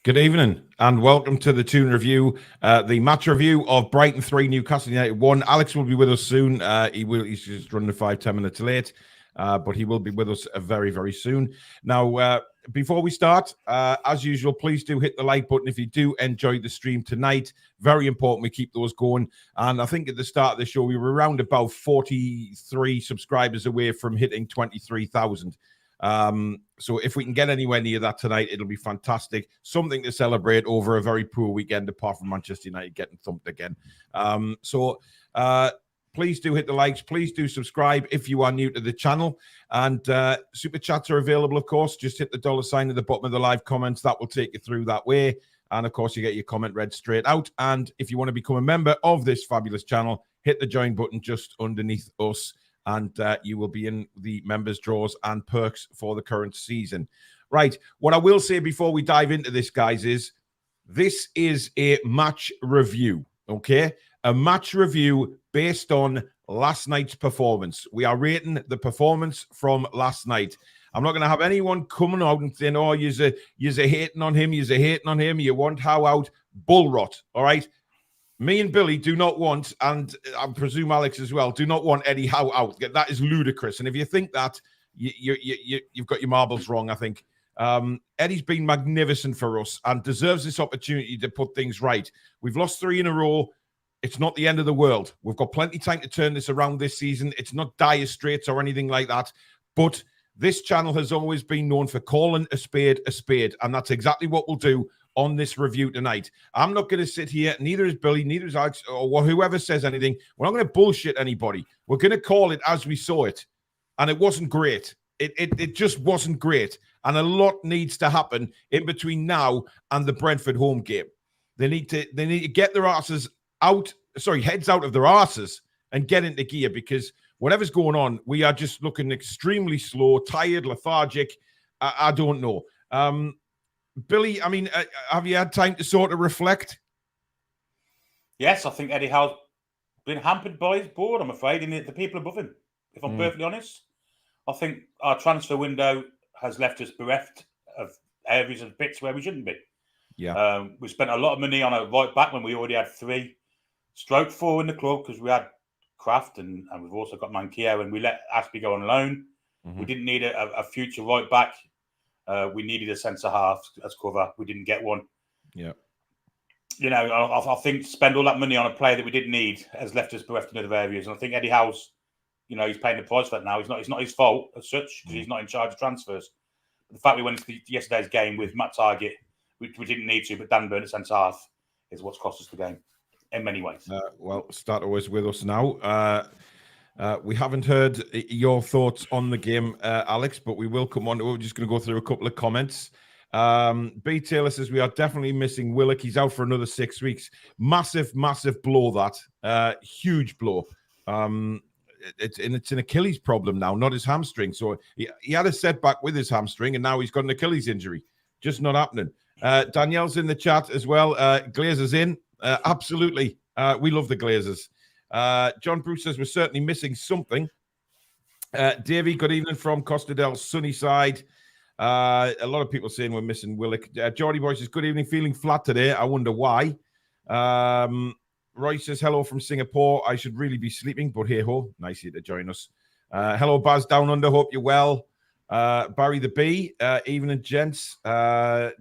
Good evening and welcome to the Toon review, the match review of Brighton 3, Newcastle United 1. Alex will be with us soon. He's just running 5-10 minutes late, but he will be with us very, very soon. Now, before we start, as usual, please do hit the like button if you do enjoy the stream tonight. Very important we keep those going. And I think at the start of the show, we were around about 43 subscribers away from hitting 23,000. So if we can get anywhere near that tonight, it'll be fantastic. Something to celebrate over a very poor weekend, apart from Manchester United getting thumped again. Please do hit the likes. Please do subscribe if you are new to the channel. And super chats are available, of course. Just hit the $ at the bottom of the live comments. That will take you through that way. And, of course, you get your comment read straight out. And if you want to become a member of this fabulous channel, hit the join button just underneath us. And you will be in the members' draws and perks for the current season. Right. What I will say before we dive into this, guys, is this is a match review, okay? A match review based on last night's performance. We are rating the performance from last night. I'm not going to have anyone coming out and saying, oh, you're hating on him, you want Howe out. Bull rot, all right? Me and Billy do not want, and I presume Alex as well, do not want Eddie Howe out. That is ludicrous. And if you think that, you've got your marbles wrong, I think. Eddie's been magnificent for us and deserves this opportunity to put things right. We've lost 3 in a row. It's not the end of the world. We've got plenty of time to turn this around this season. It's not dire straits or anything like that. But this channel has always been known for calling a spade, and that's exactly what we'll do on this review tonight. I'm not going to sit here, neither is Billy, neither is Alex, or whoever says anything. We're not going to bullshit anybody. We're going to call it as we saw it. And it wasn't great. It just wasn't great. And a lot needs to happen in between now and the Brentford home game. They need to get their heads out of their arses and get into gear, because whatever's going on, we are just looking extremely slow, tired, lethargic. I don't know. Billy, I mean, have you had time to sort of reflect? Yes, I think Eddie Howe's been hampered by his board, I'm afraid, and the people above him, if I'm perfectly honest. I think our transfer window has left us bereft of areas and bits where we shouldn't be. Yeah. We spent a lot of money on a right back when we already had 3/4 in the club, because we had Kraft and we've also got Manquillo, and we let Ashby go on loan. Mm-hmm. We didn't need a future right back. We needed a centre half as cover. We didn't get one. Yeah. You know, I think spend all that money on a player that we didn't need has left us bereft in other areas. And I think Eddie Howe's, you know, he's paying the price for that now. It's not his fault as such, because he's not in charge of transfers. But the fact we went into yesterday's game with Matt Targett, we didn't need to, but Dan Burn at centre half is what's cost us the game in many ways. Well, Stato is with us now. We haven't heard your thoughts on the game, Alex, but we will come on. We're just going to go through a couple of comments. B. Taylor says, we are definitely missing Willock. He's out for another 6 weeks. Massive, massive blow, that. Huge blow. It's an Achilles problem now, not his hamstring. So he had a setback with his hamstring, and now he's got an Achilles injury. Just not happening. Danielle's in the chat as well. Glazers in. Absolutely. We love the Glazers. John Bruce says we're certainly missing something. Davey, good evening from Costa del Sunnyside. A lot of people saying we're missing Willock. Geordie Boy says, good evening, feeling flat today. I wonder why. Roy says, hello from Singapore. I should really be sleeping, but hey ho, nice of you to join us. Hello, Baz down under. Hope you're well. Barry the B, evening, gents.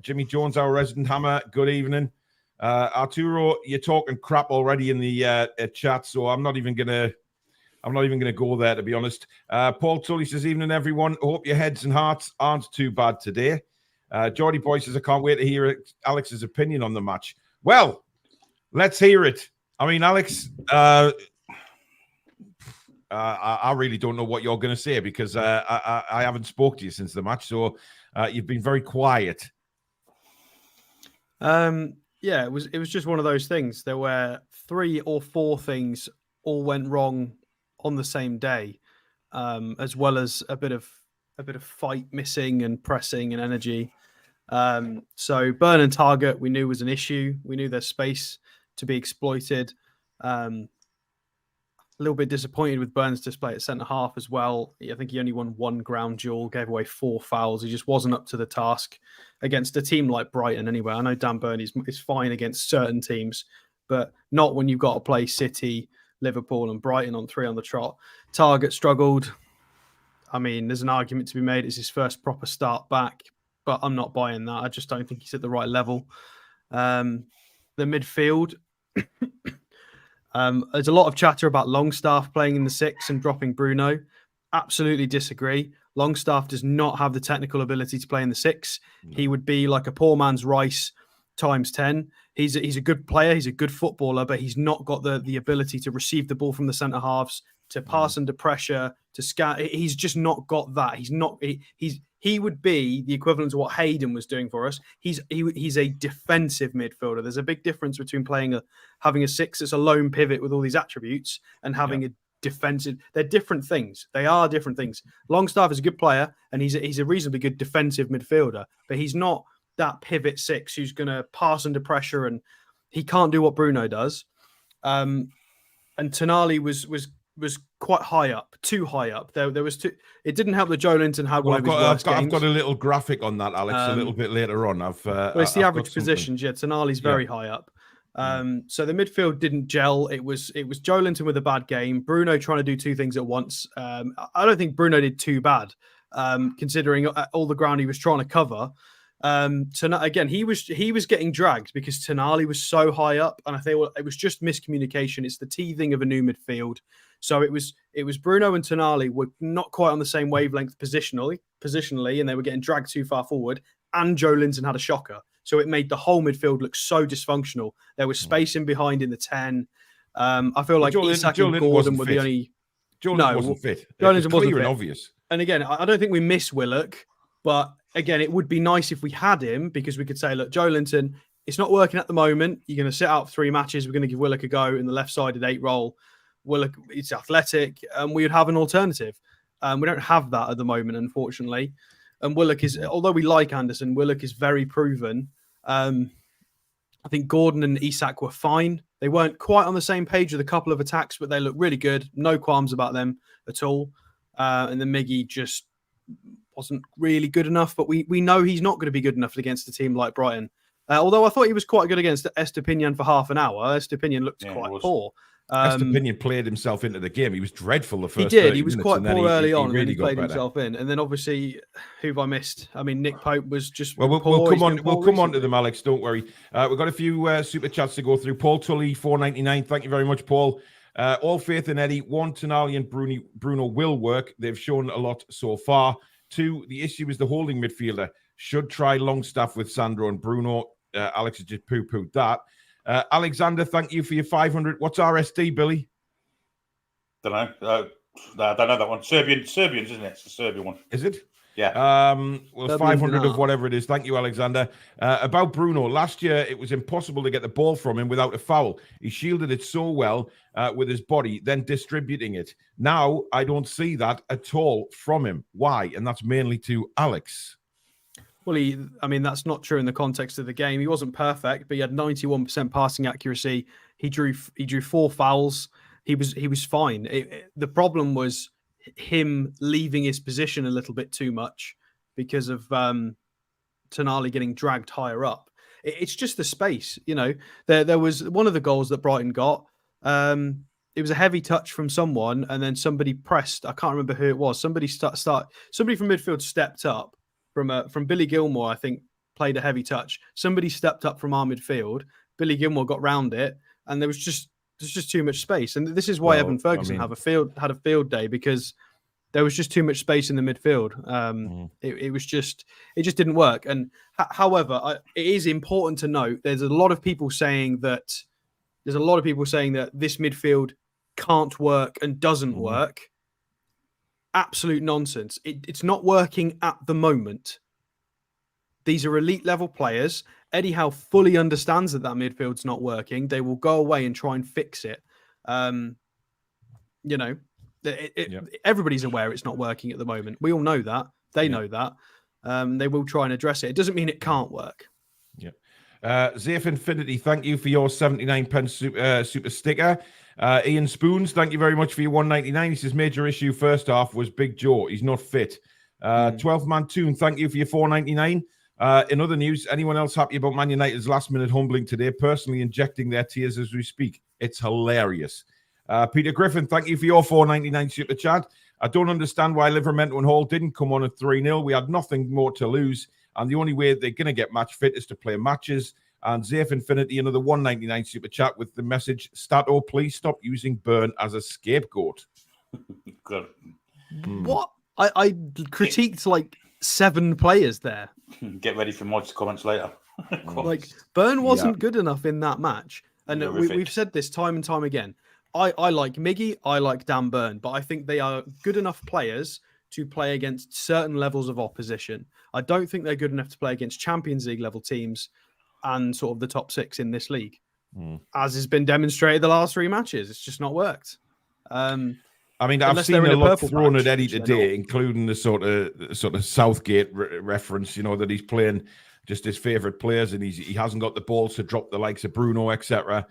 Jimmy Jones, our resident hammer. Good evening. Arturo, you're talking crap already in the chat, so I'm not even gonna go there, to be honest. Paul Tully says, evening, everyone. Hope your heads and hearts aren't too bad today. Geordie Boy says, I can't wait to hear Alex's opinion on the match. Well, let's hear it. I mean, Alex, I really don't know what you're going to say, because I haven't spoke to you since the match, so you've been very quiet. Yeah, it was just one of those things. There were 3 or 4 things all went wrong on the same day, as well as a bit of fight missing and pressing and energy. So burn and target we knew was an issue. We knew there's space to be exploited. a little bit disappointed with Burns' display at centre half as well. I think he only won 1 ground duel, gave away 4 fouls. He just wasn't up to the task against a team like Brighton anyway. I know Dan Burn is fine against certain teams, but not when you've got to play City, Liverpool and Brighton on 3 on the trot. Target struggled. I mean, there's an argument to be made. It's his first proper start back, but I'm not buying that. I just don't think he's at the right level. The midfield... there's a lot of chatter about Longstaff playing in the 6 and dropping Bruno. Absolutely disagree. Longstaff does not have the technical ability to play in the 6. No. He would be like a poor man's Rice times 10. He's a good player. He's a good footballer, but he's not got the ability to receive the ball from the centre halves, to pass under pressure, to scan. He's just not got that. He would be the equivalent to what Hayden was doing for us. He's a defensive midfielder. There's a big difference between having a 6 that's a lone pivot with all these attributes and having a defensive. They're different things. They are different things. Longstaff is a good player and he's a reasonably good defensive midfielder, but he's not that pivot 6 who's going to pass under pressure, and he can't do what Bruno does. And Tonali was quite high up, too high up. There was too. It didn't help that Joe Linton had one of his worst games. I've got a little graphic on that, Alex, a little bit later on. It's the average positions. Yeah, Tonali's very high up. So the midfield didn't gel. It was Joe Linton with a bad game. Bruno trying to do 2 things at once. I don't think Bruno did too bad, considering all the ground he was trying to cover. So again, he was getting dragged because Tonali was so high up, and I think it was just miscommunication. It's the teething of a new midfield. So it was Bruno and Tonali were not quite on the same wavelength positionally, and they were getting dragged too far forward. And Joe Linton had a shocker, so it made the whole midfield look so dysfunctional. There was space in behind in the 10. I feel like Isak and Gordon were the only. Joe Linton wasn't fit. Joe Linton wasn't fit. And obvious. And again, I don't think we miss Willock, but again, it would be nice if we had him, because we could say, look, Joe Linton, it's not working at the moment. You're going to sit out 3 matches. We're going to give Willock a go in the left-sided 8 role. Willock, it's athletic, and we would have an alternative. We don't have that at the moment, unfortunately. And Willock is, although we like Anderson, Willock is very proven. I think Gordon and Isak were fine. They weren't quite on the same page with a couple of attacks, but they look really good. No qualms about them at all. And then Miggy just wasn't really good enough, but we know he's not going to be good enough against a team like Brighton. Although I thought he was quite good against Estepinian for half an hour. Estepinian looked quite poor. Estepinian played himself into the game. He was dreadful the first. He did. He was quite poor early on, really and then he played himself in. And then obviously, who've I missed? I mean, Nick Pope was just. Well, we'll come on. We'll come on to them, Alex. Don't worry. We've got a few super chats to go through. Paul Tully, $4.99. Thank you very much, Paul. All faith in Eddie. 1, Tonali and Bruno will work. They've shown a lot so far. 2, the issue is the holding midfielder. Should try Longstaff with Sandro and Bruno. Alex has just poo-pooed that. Alexander, thank you for your 500. What's RSD, Billy? Don't know. I don't know that one. Serbians, isn't it? It's the Serbian one. Is it? Yeah. Well, 500 of whatever it is. Thank you, Alexander. About Bruno, last year it was impossible to get the ball from him without a foul. He shielded it so well with his body, then distributing it. Now I don't see that at all from him. Why? And that's mainly to Alex. Well, that's not true in the context of the game. He wasn't perfect, but he had 91% passing accuracy. He drew 4 fouls. He was fine. The problem was him leaving his position a little bit too much because of Tonali getting dragged higher up. It's just the space, There was one of the goals that Brighton got. It was a heavy touch from someone, and then somebody pressed. I can't remember who it was. Somebody somebody from midfield stepped up from Billy Gilmore. I think played a heavy touch. Somebody stepped up from our midfield. Billy Gilmore got round it, and there's just too much space. And this is why Evan Ferguson had a field day, because there was just too much space in the midfield. It just didn't work. And however, it is important to note there's a lot of people saying that this midfield can't work and doesn't work. Absolute nonsense. It's not working at the moment. These are elite level players. Eddie Howe fully understands that midfield's not working. They will go away and try and fix it. Everybody's aware it's not working at the moment. We all know that. They know that. They will try and address it. It doesn't mean it can't work. Yeah. Zayf Infinity, thank you for your 79 pence super sticker. Ian Spoons, thank you very much for your 199. He says major issue first half was Big Joe. He's not fit. 12-man Toon, thank you for your 499. In other news, anyone else happy about Man United's last-minute humbling today? Personally injecting their tears as we speak. It's hilarious. Peter Griffin, thank you for your 499 super chat. I don't understand why Livermore and Hall didn't come on at 3-0. We had nothing more to lose, and the only way they're going to get match fit is to play matches. And Zayf Infinity, another 199 super chat with the message, Stato, please stop using Burn as a scapegoat. Good. What? I critiqued like 7 players there. Get ready for Mike's comments later. Like, Burn wasn't good enough in that match. And we've said this time and time again. I like Miggy, I like Dan Burn, but I think they are good enough players to play against certain levels of opposition. I don't think they're good enough to play against Champions League level teams and sort of the top 6 in this league. As has been demonstrated the last 3 matches. It's just not worked. I mean, I've seen a lot thrown at Eddie today, including the sort of Southgate reference, you know, that he's playing just his favourite players and he hasn't got the balls to drop the likes of Bruno, etc.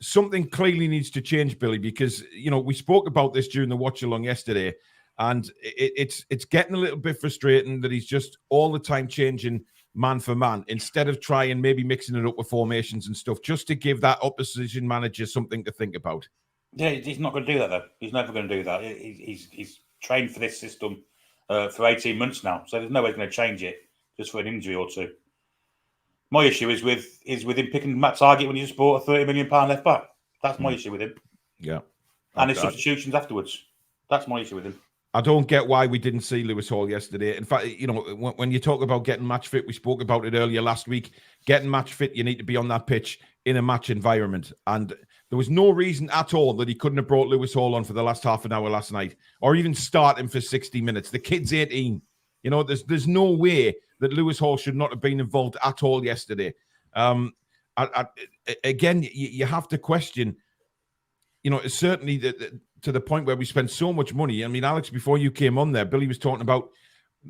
Something clearly needs to change, Billy, because, you know, we spoke about this during the watch-along yesterday, and it's getting a little bit frustrating that he's just all the time changing man for man instead of trying maybe mixing it up with formations and stuff, just to give that opposition manager something to think about. Yeah, he's not going to do that, though. He's never going to do that. He's trained for this system for 18 months now, so there's no way he's going to change it just for an injury or two. My issue is with him picking Matt Target when he just bought a £30 million left back. That's my issue with him. Yeah. And his substitutions afterwards. That's my issue with him. I don't get why we didn't see Lewis Hall yesterday. In fact, you know, when you talk about getting match fit, we spoke about it earlier last week. Getting match fit, you need to be on that pitch in a match environment. And there was no reason at all that he couldn't have brought Lewis Hall on for the last half an hour last night, or even start him for 60 minutes. The kid's 18. You know, there's no way that Lewis Hall should not have been involved at all yesterday. Again, you have to question, you know, certainly to the point where we spent so much money. I mean, Alex, before you came on there, Billy was talking about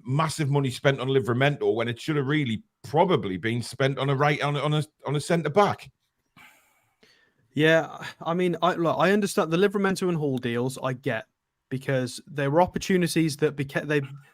massive money spent on Livramento when it should have really probably been spent on a centre back. Yeah, I mean, I understand the Livramento and Hall deals. I get, because there were opportunities that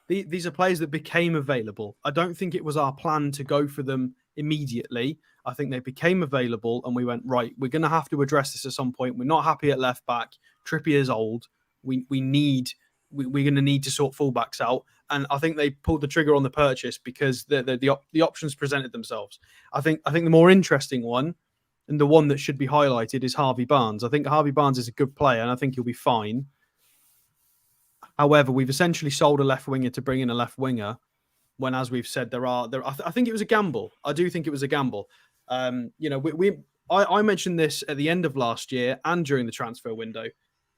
these are players that became available. I don't think it was our plan to go for them immediately. I think they became available and we went, right, we're going to have to address this at some point. We're not happy at left back. Trippier's old. We're going to need to sort fullbacks out. And I think they pulled the trigger on the purchase because the options presented themselves. I think the more interesting one, and the one that should be highlighted, is Harvey Barnes. I think Harvey Barnes is a good player and I think he'll be fine. However, we've essentially sold a left winger to bring in a left winger when, as we've said, I think it was a gamble. I do think it was a gamble. You know, I mentioned this at the end of last year and during the transfer window.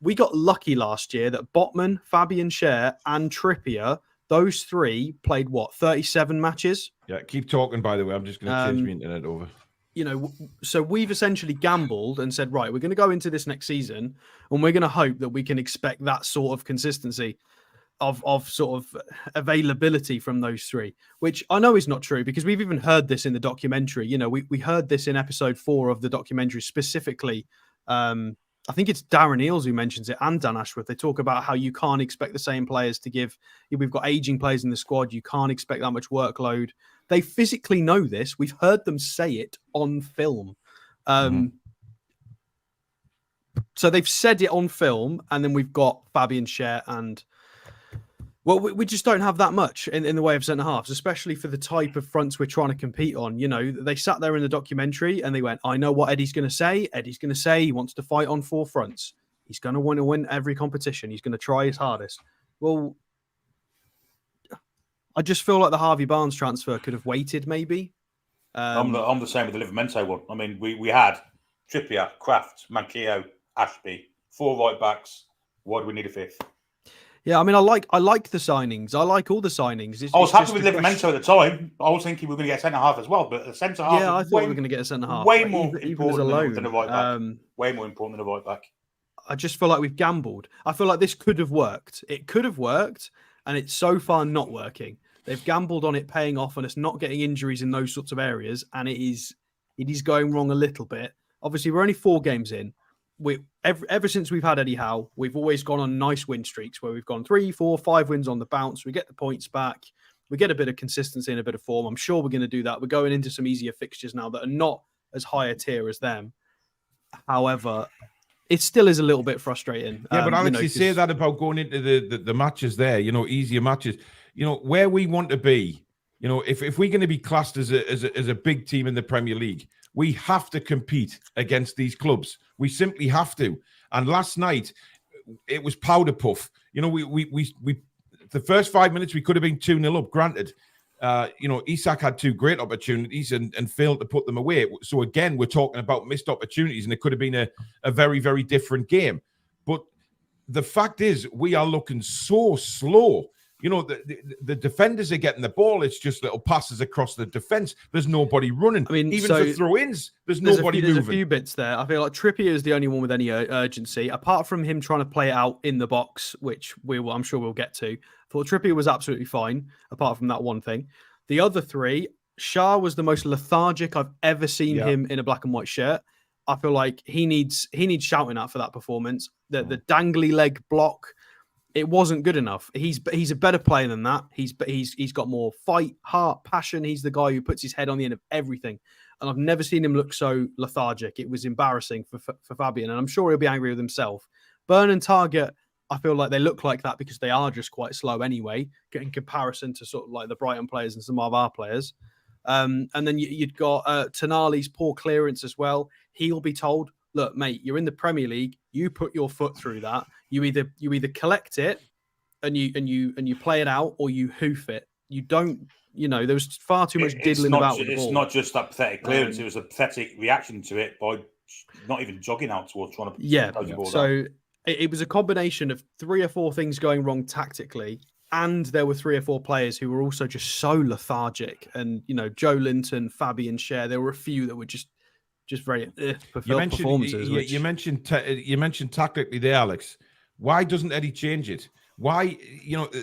We got lucky last year that Botman, Fabian Schär and Trippier, those 3 played 37 matches? Yeah, keep talking, by the way. I'm just going to change my internet over. You know, so we've essentially gambled and said, right, we're going to go into this next season and we're going to hope that we can expect that sort of consistency of sort of availability from those 3, which I know is not true because we've even heard this in the documentary. You know, we heard this in episode 4 of the documentary specifically. I think it's Darren Eales who mentions it and Dan Ashworth. They talk about how you can't expect the same players to give. We've got aging players in the squad. You can't expect that much workload. They physically know this. We've heard them say it on film. So they've said it on film, and then we've got Fabian Schär and... Well, we just don't have that much in the way of centre-halves, especially for the type of fronts we're trying to compete on. You know, they sat there in the documentary and they went, I know what Eddie's going to say. Eddie's going to say he wants to fight on 4 fronts. He's going to want to win every competition. He's going to try his hardest. Well, I just feel like the Harvey Barnes transfer could have waited, maybe. I'm the same with the Livramento one. I mean, we had Trippier, Kraft, Manquillo, Ashby, 4 right-backs. Why do we need a 5th? Yeah, I mean, I like the signings. I like all the signings. I was happy with Livramento at the time. I was thinking we were going to get a centre-half as well, but a centre-half... Yeah, I thought we were going to get a centre-half. Way more important than a right-back. Way more important than a right-back. I just feel like we've gambled. I feel like this could have worked. It could have worked, and it's so far not working. They've gambled on it paying off and us not getting injuries in those sorts of areas, and it is going wrong a little bit. Obviously, we're only 4 games in. Ever since we've had Eddie Howe, we've always gone on nice win streaks where we've gone 3, 4, 5 wins on the bounce. We get the points back. We get a bit of consistency and a bit of form. I'm sure we're going to do that. We're going into some easier fixtures now that are not as high a tier as them. However, it still is a little bit frustrating. Yeah, but Alex, you say that about going into the matches there, easier matches. Where we want to be, if we're going to be classed as a big team in the Premier League, we have to compete against these clubs. We simply have to. And last night, it was powder puff. We the first 5 minutes, we could have been 2-0 up, granted. Isak had 2 great opportunities and failed to put them away. So again, we're talking about missed opportunities, and it could have been a very, very different game. But the fact is, we are looking so slow. The defenders are getting the ball. It's just little passes across the defense. There's nobody running. I mean, even for throw-ins, there's nobody moving. There's a few bits there. I feel like Trippier is the only one with any urgency, apart from him trying to play it out in the box, which I'm sure we'll get to. I thought Trippier was absolutely fine, apart from that one thing. The other 3, Shah was the most lethargic I've ever seen him in a black and white shirt. I feel like he needs shouting at for that performance. The dangly leg block, it wasn't good enough. He's a better player than that. He's got more fight, heart, passion. He's the guy who puts his head on the end of everything. And I've never seen him look so lethargic. It was embarrassing for Fabian, and I'm sure he'll be angry with himself. Burn and Target, I feel like they look like that because they are just quite slow anyway, in comparison to sort of like the Brighton players and some of our players. And then you'd got Tonali's poor clearance as well. He'll be told, look, mate, you're in the Premier League. You put your foot through that. You either collect it and you play it out, or you hoof it. You don't. There was far too much diddling about with the ball. It's not just that pathetic clearance. It was a pathetic reaction to it by not even jogging out towards trying to. The ball so down. It was a combination of 3 or 4 things going wrong tactically, and there were 3 or 4 players who were also just so lethargic. And Joe Linton, Fabian Schär, there were a few that were just very performances. You mentioned tactically there, Alex. Why doesn't Eddie change it? Why,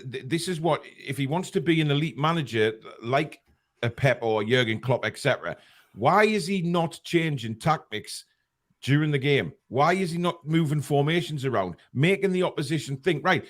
this is what, if he wants to be an elite manager like a Pep or Jurgen Klopp, etc., why is he not changing tactics during the game? Why is he not moving formations around, making the opposition think, right?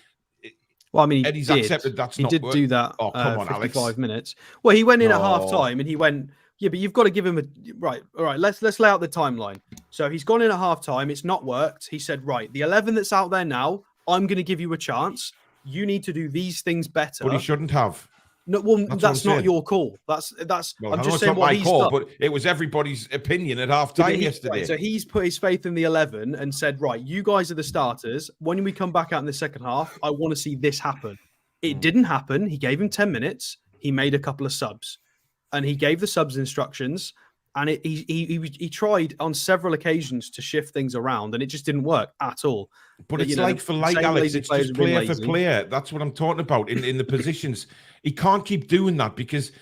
Well, I mean, Eddie's accepted that's not. He did do that. Oh, come on, 55 Alex. minutes. Well, he went in at half time and he went, yeah, but you've got to give him right. All right, let's lay out the timeline. So he's gone in at half time. It's not worked. He said, right, the 11 that's out there now, I'm going to give you a chance. You need to do these things better. But he shouldn't have. No, well, that's not your call. That's. Well, I'm just saying what he's call, done. But it was everybody's opinion at half time yesterday. Right, so he's put his faith in the 11 and said, right, you guys are the starters. When we come back out in the second half, I want to see this happen. It didn't happen. He gave him 10 minutes. He made a couple of subs, and he gave the subs instructions. And he tried on several occasions to shift things around, and it just didn't work at all. But it's like for like, Alex. It's just player for player. That's what I'm talking about in the positions. He can't keep doing that because,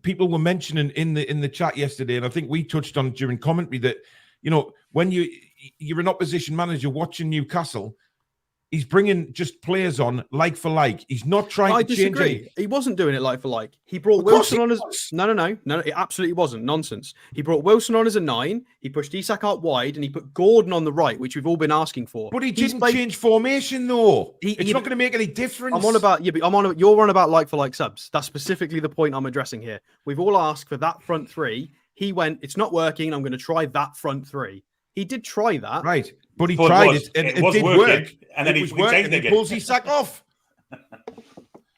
people were mentioning in the chat yesterday, and I think we touched on during commentary that, when you're an opposition manager watching Newcastle, he's bringing just players on like for like. He's not trying to change it. He wasn't doing it like for like. He brought Wilson on as no. It absolutely wasn't nonsense. He brought Wilson on as a 9. He pushed Isak out wide, and he put Gordon on the right, which we've all been asking for. But he didn't change formation though. It's not going to make any difference. You're on about like for like subs. That's specifically the point I'm addressing here. We've all asked for that front 3. He went, it's not working. I'm going to try that front 3. He did try that. Right. But he tried it, and it did work. And then he pulls Isak off.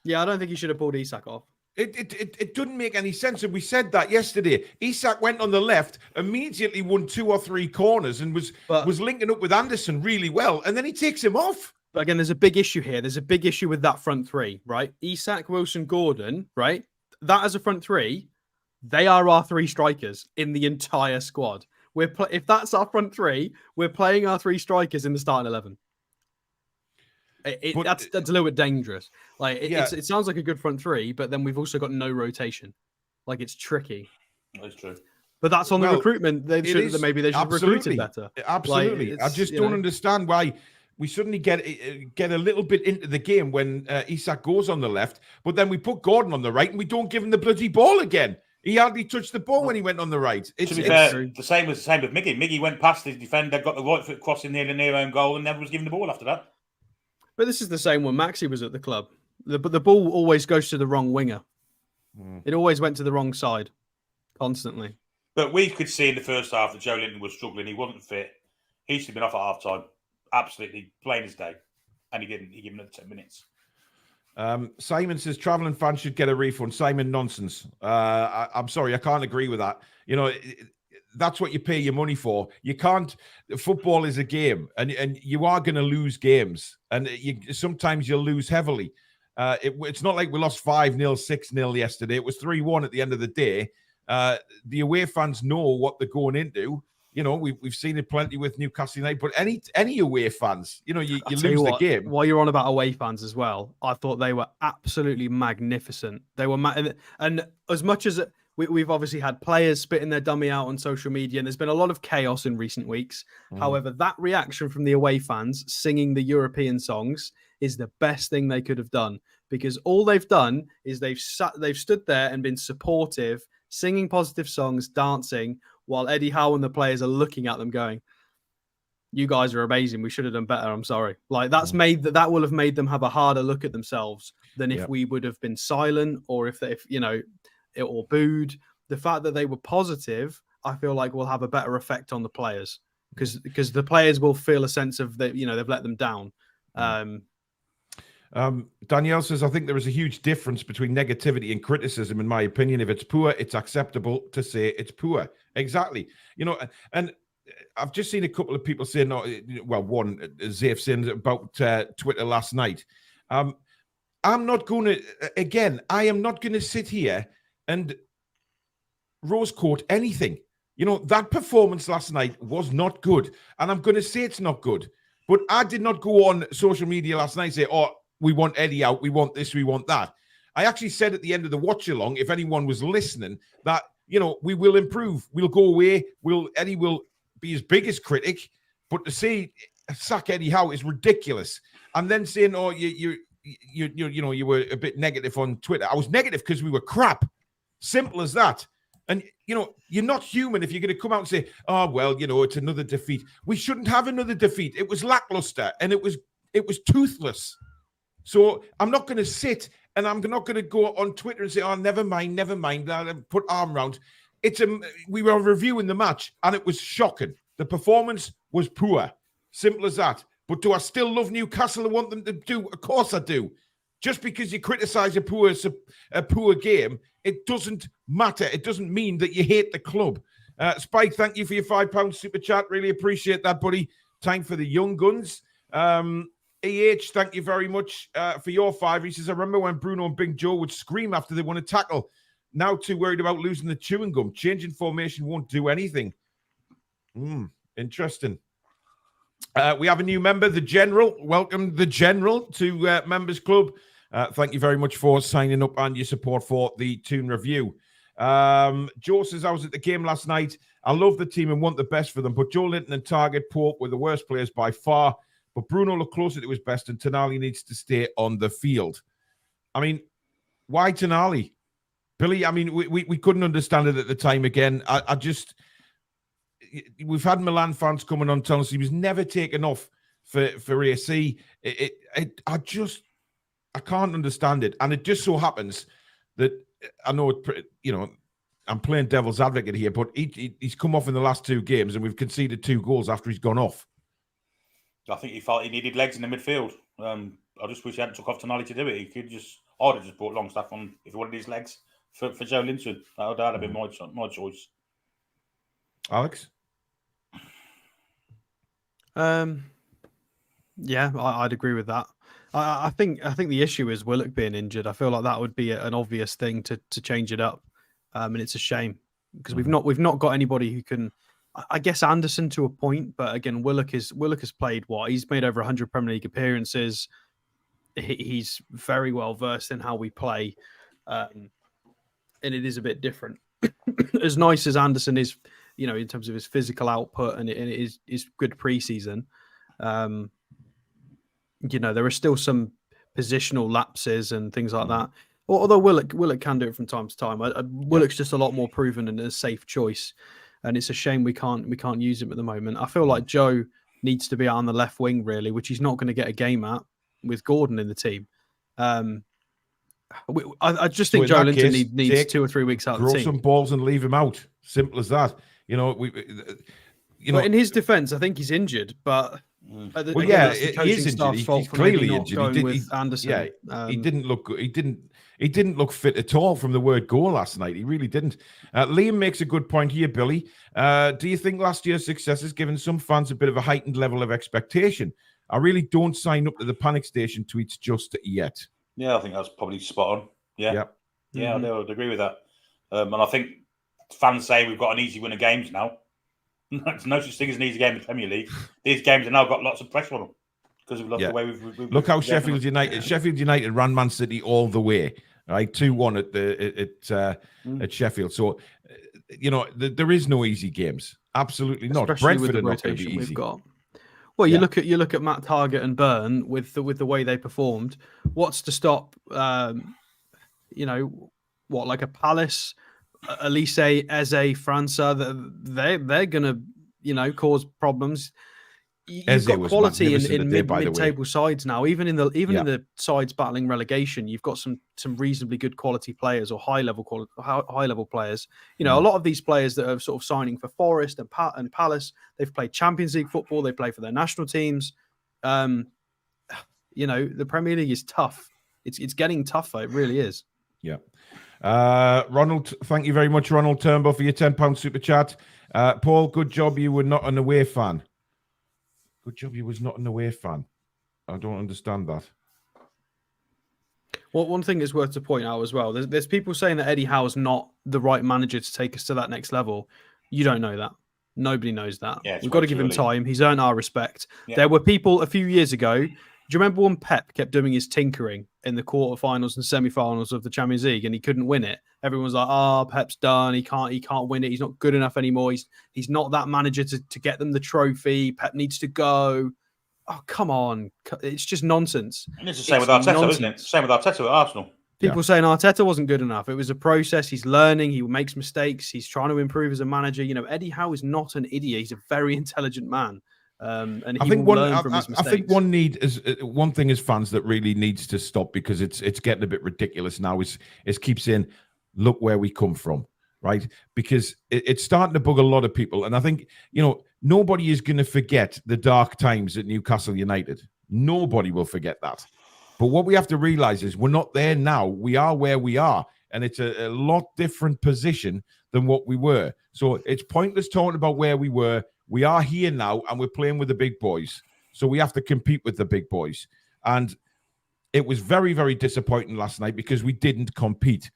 Yeah, I don't think he should have pulled Isak off. It didn't make any sense. And we said that yesterday. Isak went on the left, immediately won 2 or 3 corners and was linking up with Anderson really well. And then he takes him off. But again, there's a big issue here. There's a big issue with that front 3, right? Isak, Wilson, Gordon, right? That as a front 3, they are our 3 strikers in the entire squad. If that's our front 3, we're playing our 3 strikers in the starting 11. That's a little bit dangerous. Like it sounds like a good front 3, but then we've also got no rotation. Like it's tricky. That's true. But that's on the recruitment. Maybe they should have recruited better. Absolutely. I just don't understand why. we suddenly get a little bit into the game when Isak goes on the left, but then we put Gordon on the right and we don't give him the bloody ball again. He hardly touched the ball when he went on the right. To be fair, the same with Miggy. Miggy went past his defender, got the right foot crossing near the near own goal, and never was given the ball after that. But this is the same when Maxi was at the club. But the ball always goes to the wrong winger. It always went to the wrong side, constantly. But we could see in the first half that Joe Linton was struggling. He wasn't fit. He should have been off at half time. Absolutely plain as day. And he didn't. He gave him another 10 minutes. Simon says travelling fans should get a refund. Simon, nonsense. I'm sorry, I can't agree with that. You know, that's what you pay your money for. You can't. Football is a game, and you are going to lose games, and sometimes you'll lose heavily. It's not like we lost 5-0, 6-0 yesterday. It was 3-1 at the end of the day. The away fans know what they're going into. You know, we've seen it plenty with Newcastle United, but any away fans, you know, you lose the game. While you're on about away fans as well, I thought they were absolutely magnificent. They were, and as much as we've obviously had players spitting their dummy out on social media, and there's been a lot of chaos in recent weeks. However, that reaction from the away fans singing the European songs is the best thing they could have done, because all they've done is they've stood there and been supportive, singing positive songs, dancing, while Eddie Howe and the players are looking at them going, you guys are amazing. We should have done better. I'm sorry. Like that will have made them have a harder look at themselves than if we would have been silent or if you know, or booed. The fact that they were positive, I feel like will have a better effect on the players because the players will feel a sense of that, you know, they've let them down. Danielle says, I think there is a huge difference between negativity and criticism, in my opinion. If it's poor, it's acceptable to say it's poor. Exactly. You know, and I've just seen a couple of people saying, one, Zayf saying about Twitter last night. I'm not going to, again, I am not going to sit here and rose coat anything. You know, that performance last night was not good. And I'm going to say it's not good. But I did not go on social media last night and say, we want Eddie out, we want this, we want that. I actually said at the end of the watch-along, if anyone was listening, that, you know, we will improve. We'll go away. Eddie will be his biggest critic. But to say sack Eddie Howe is ridiculous. And then saying, you were a bit negative on Twitter. I was negative because we were crap. Simple as that. And, you know, you're not human if you're going to come out and say, it's another defeat. We shouldn't have another defeat. It was lackluster and it was toothless. So I'm not going to sit and I'm not going to go on Twitter and say, never mind, put arm round. We were reviewing the match and it was shocking. The performance was poor. Simple as that. But do I still love Newcastle and want them to do? Of course I do. Just because you criticize a poor game, it doesn't matter. It doesn't mean that you hate the club. Spike, thank you for your £5 super chat. Really appreciate that, buddy. Time for the young guns. thank you very much for your £5. He says, I remember when Bruno and Big Joe would scream after they won a tackle. Now too worried about losing the chewing gum. Changing formation won't do anything. Interesting. We have a new member, the General. Welcome, the General, to Members Club. Thank you very much for signing up and your support for the Toon Review. Joe says, I was at the game last night. I love the team and want the best for them, but Joe Linton and Target Pope were the worst players by far. But Bruno looked closer to his best, and Tonali needs to stay on the field. I mean, why Tonali? Billy, I mean, we couldn't understand it at the time again. We've had Milan fans coming on telling us he was never taken off for AC. I can't understand it. And it just so happens that I know, I'm playing devil's advocate here, but he's come off in the last two games and we've conceded 2 goals after he's gone off. I think he felt he needed legs in the midfield. I just wish he hadn't took off Tonali to do it. I'd have just brought Longstaff on if he wanted his legs for Joe Linton. That would have been my choice. Alex? Yeah, I'd agree with that. I think the issue is Willock being injured. I feel like that would be an obvious thing to change it up, and it's a shame because we've not got anybody who can. I guess Anderson to a point, but again, Willock has played what? He's made over 100 Premier League appearances. He's very well versed in how we play, and it is a bit different. As nice as Anderson is, in terms of his physical output, and it is good preseason. there are still some positional lapses and things like that. Although Willock can do it from time to time. Willock's just a lot more proven and a safe choice, and it's a shame we can't use him at the moment. I feel like Joe needs to be out on the left wing really, which he's not going to get a game at with Gordon in the team. I just think Joe Linton needs 2 or 3 weeks out of the team. Throw some balls and leave him out. Simple as that. But in his defence, I think he's injured, but. He is injured. He's clearly injured. With Anderson. Yeah, he didn't look good. He didn't look fit at all from the word go last night. He really didn't. Liam makes a good point here, Billy. Do you think last year's success has given some fans a bit of a heightened level of expectation? I really don't sign up to the panic station tweets just yet. Yeah, I think that's probably spot on. Yeah, I would agree with that. And I think fans say we've got an easy win of games now. There's no such thing as an easy game in the Premier League. These games have now got lots of pressure on them because we've lost the way we've look how Sheffield United ran Man City all the way, right? 2-1 at Sheffield. So there is no easy games. Absolutely not. Especially Brentford with the are not going to be rotation easy. we've got. Well, you look at Matt Targett and Byrne with the way they performed. What's to stop? Like a Palace. Elise, Eze, França, they're going to, cause problems. You've got quality in mid-table sides now. Even in the sides battling relegation, you've got some reasonably good quality players or high level players. A lot of these players that are sort of signing for Forest and Palace, they've played Champions League football. They play for their national teams. The Premier League is tough. It's getting tougher. It really is. Yeah. Ronald, thank you very much, Ronald Turnbull, for your £10 super chat. Paul, good job you were not an away fan. Good job you was not an away fan. I don't understand that. Well, one thing is worth to point out as well. There's people saying that Eddie Howe's not the right manager to take us to that next level. You don't know that. Nobody knows that. Yeah, we've got to give him time. He's earned our respect. Yeah. There were people a few years ago. Do you remember when Pep kept doing his tinkering in the quarterfinals and semi-finals of the Champions League and he couldn't win it? Everyone was like, Pep's done. He can't win it. He's not good enough anymore. He's not that manager to get them the trophy. Pep needs to go. Oh, come on. It's just nonsense. And it's the same with Arteta, isn't it? Same with Arteta at Arsenal. People saying Arteta wasn't good enough. It was a process. He's learning. He makes mistakes. He's trying to improve as a manager. Eddie Howe is not an idiot. He's a very intelligent man. And I think one thing as fans that really needs to stop, because it's getting a bit ridiculous now, is keep saying, look where we come from, right? Because it's starting to bug a lot of people. And I think, nobody is going to forget the dark times at Newcastle United. Nobody will forget that. But what we have to realize is we're not there now. We are where we are. And it's a lot different position than what we were. So it's pointless talking about where we were. We are here now and we're playing with the big boys. So we have to compete with the big boys. And it was very, very disappointing last night because we didn't compete.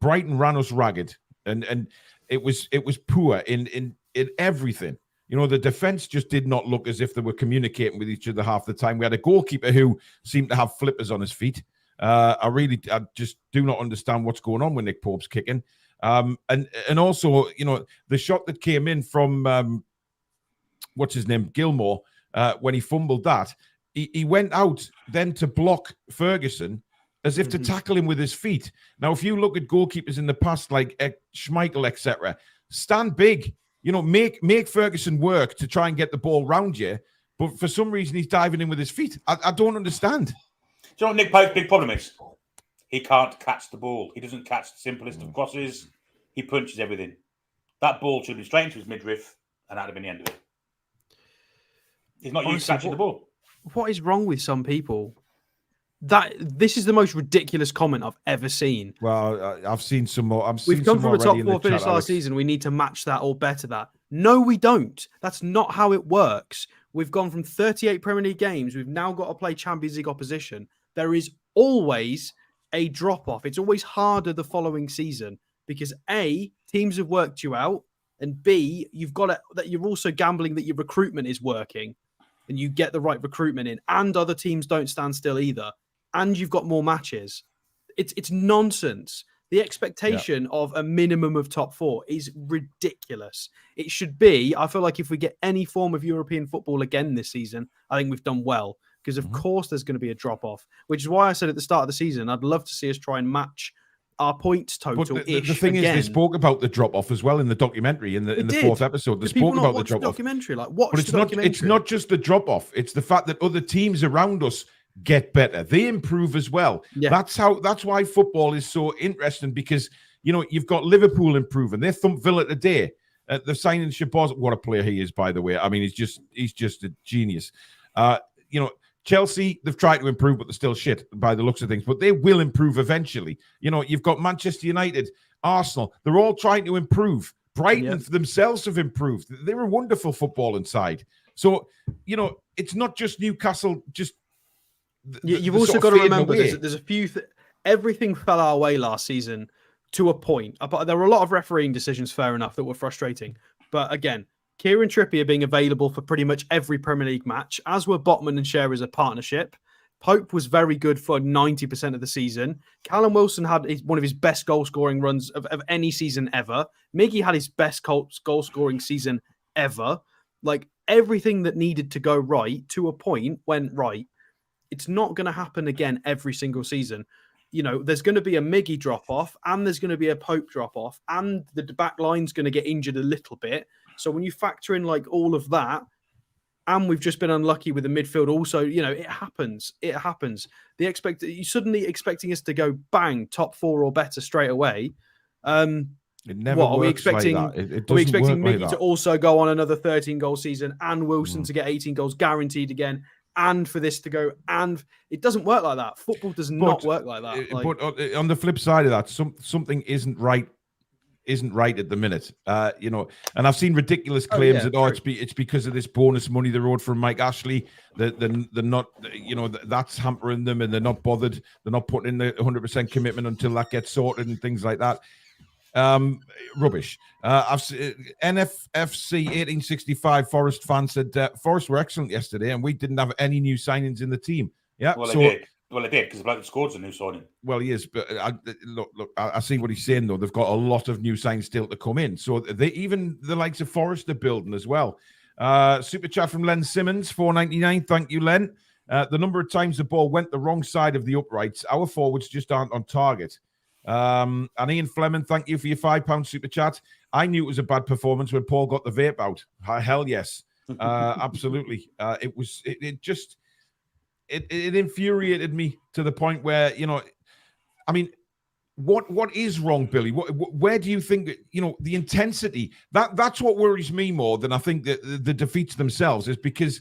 Brighton ran us ragged. And it was poor in everything. The defense just did not look as if they were communicating with each other half the time. We had a goalkeeper who seemed to have flippers on his feet. I just do not understand what's going on with Nick Pope's kicking. And also, the shot that came in from... what's his name, Gilmore, when he fumbled that, he went out then to block Ferguson as if to tackle him with his feet. Now, if you look at goalkeepers in the past, like Schmeichel, etc., stand big, make Ferguson work to try and get the ball round you, but for some reason he's diving in with his feet. I don't understand. Do you know what Nick Pope's big problem is? He can't catch the ball. He doesn't catch the simplest of crosses. He punches everything. That ball should have been straight into his midriff, and that'd have been the end of it. He's not used to catching the ball. What is wrong with some people? This is the most ridiculous comment I've ever seen. Well, I've seen some more. We've come from a top four finish last season. We need to match that or better that. No, we don't. That's not how it works. We've gone from 38 Premier League games. We've now got to play Champions League opposition. There is always a drop-off. It's always harder the following season because A, teams have worked you out, and B, you're also gambling that your recruitment is working and you get the right recruitment in, and other teams don't stand still either, and you've got more matches. It's nonsense. The expectation of a minimum of top four is ridiculous. It should be, I feel like if we get any form of European football again this season, I think we've done well. because of course there's going to be a drop off, which is why I said at the start of the season, I'd love to see us try and match our points total. But the thing is, they spoke about the drop off as well in the documentary in the 4th episode. They spoke about the drop off. Documentary, like but it's not just the drop off. It's the fact that other teams around us get better. They improve as well. Yeah. That's why football is so interesting, because you've got Liverpool improving. They thumped Villa today. The signing Shabazz, what a player he is, by the way. I mean, he's just a genius. Chelsea, they've tried to improve, but they're still shit by the looks of things. But they will improve eventually. You've got Manchester United, Arsenal. They're all trying to improve. Brighton themselves have improved. They're a wonderful football inside. So, it's not just Newcastle. You've also got to remember there's a few. Everything fell our way last season to a point. But there were a lot of refereeing decisions, fair enough, that were frustrating. But again, Kieran Trippier being available for pretty much every Premier League match, as were Botman and Schär as a partnership. Pope was very good for 90% of the season. Callum Wilson had one of his best goal-scoring runs of any season ever. Miggy had his best goal-scoring season ever. Like, everything that needed to go right to a point went right. It's not going to happen again every single season. There's going to be a Miggy drop-off, and there's going to be a Pope drop-off, and the back line's going to get injured a little bit. So when you factor in like all of that, and we've just been unlucky with the midfield also, it happens. It happens. You suddenly expecting us to go bang top 4 or better straight away. It never works. Are we expecting Miggy to also go on another 13-goal season, and Wilson to get 18 goals guaranteed again, and for this to go? And it doesn't work like that. Football does not work like that. But on the flip side of that, something isn't right at the minute, and I've seen ridiculous claims that it's because of this bonus money they wrote from Mike Ashley that they're not, that's hampering them, and they're not bothered. They're not putting in the 100% commitment until that gets sorted and things like that. Rubbish. NFFC 1865 Forest fan said Forest were excellent yesterday, and we didn't have any new signings in the team. Yeah, Well, it did, because the bloke that scored's a new signing. Well, he is, but look, I see what he's saying, though. They've got a lot of new signs still to come in. So even the likes of Forest are building as well. Super chat from Len Simmons, $4.99. Thank you, Len. The number of times the ball went the wrong side of the uprights, our forwards just aren't on target. And Ian Fleming, thank you for your £5 super chat. I knew it was a bad performance when Paul got the vape out. Hell yes. Absolutely. It infuriated me to the point where, what is wrong, Billy? Where do you think, the intensity, that's what worries me more than I think that the defeats themselves, is because,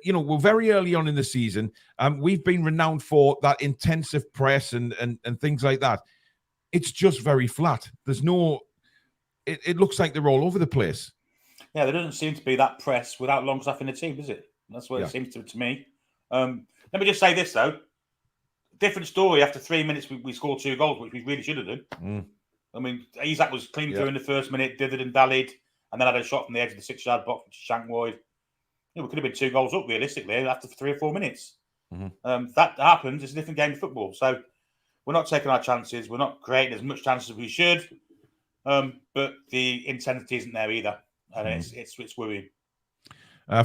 we're very early on in the season. We've been renowned for that intensive press and things like that. It's just very flat. There's no, it looks like they're all over the place. Yeah, there doesn't seem to be that press without long staff in the team, does it? That's what it seems to me. Let me just say this, though. Different story. After 3 minutes, we scored 2 goals, which we really should have done. I mean, Isaac was clean through in the first minute, dithered and dallied, and then had a shot from the edge of the 6-yard box, which shanked wide. We could have been 2 goals up, realistically, after 3 or 4 minutes. That happens. It's a different game of football. So we're not taking our chances. We're not creating as much chances as we should. But the intensity isn't there either. And it's worrying.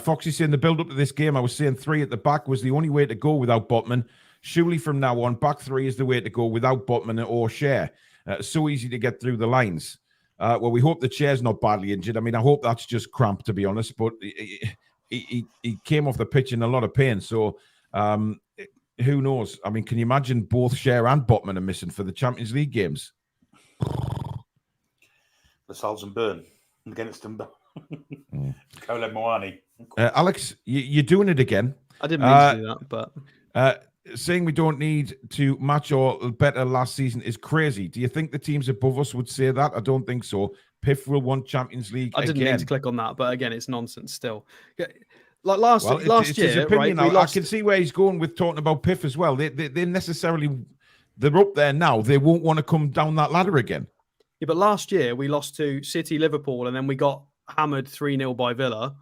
Foxy saying the build-up to this game, I was saying 3 at the back was the only way to go without Botman. Surely from now on, back 3 is the way to go without Botman or Schär. So easy to get through the lines. Well, we hope the Chair's not badly injured. I mean, I hope that's just cramp, to be honest. But he came off the pitch in a lot of pain. So who knows? I mean, can you imagine both Schär and Botman are missing for the Champions League games? The Salz and Burn against them. Kole Moani. Alex, you're doing it again. I didn't mean to do that, but saying we don't need to match or better last season is crazy. Do you think the teams above us would say that? I don't think so. Piff will want Champions League I didn't mean to click on that, but again, it's nonsense still. Like last year, his opinion, right? I can see where he's going with talking about Piff as well. They're up there now. They won't want to come down that ladder again. Yeah, but last year we lost to City, Liverpool, and then we got hammered 3-0 by Villa.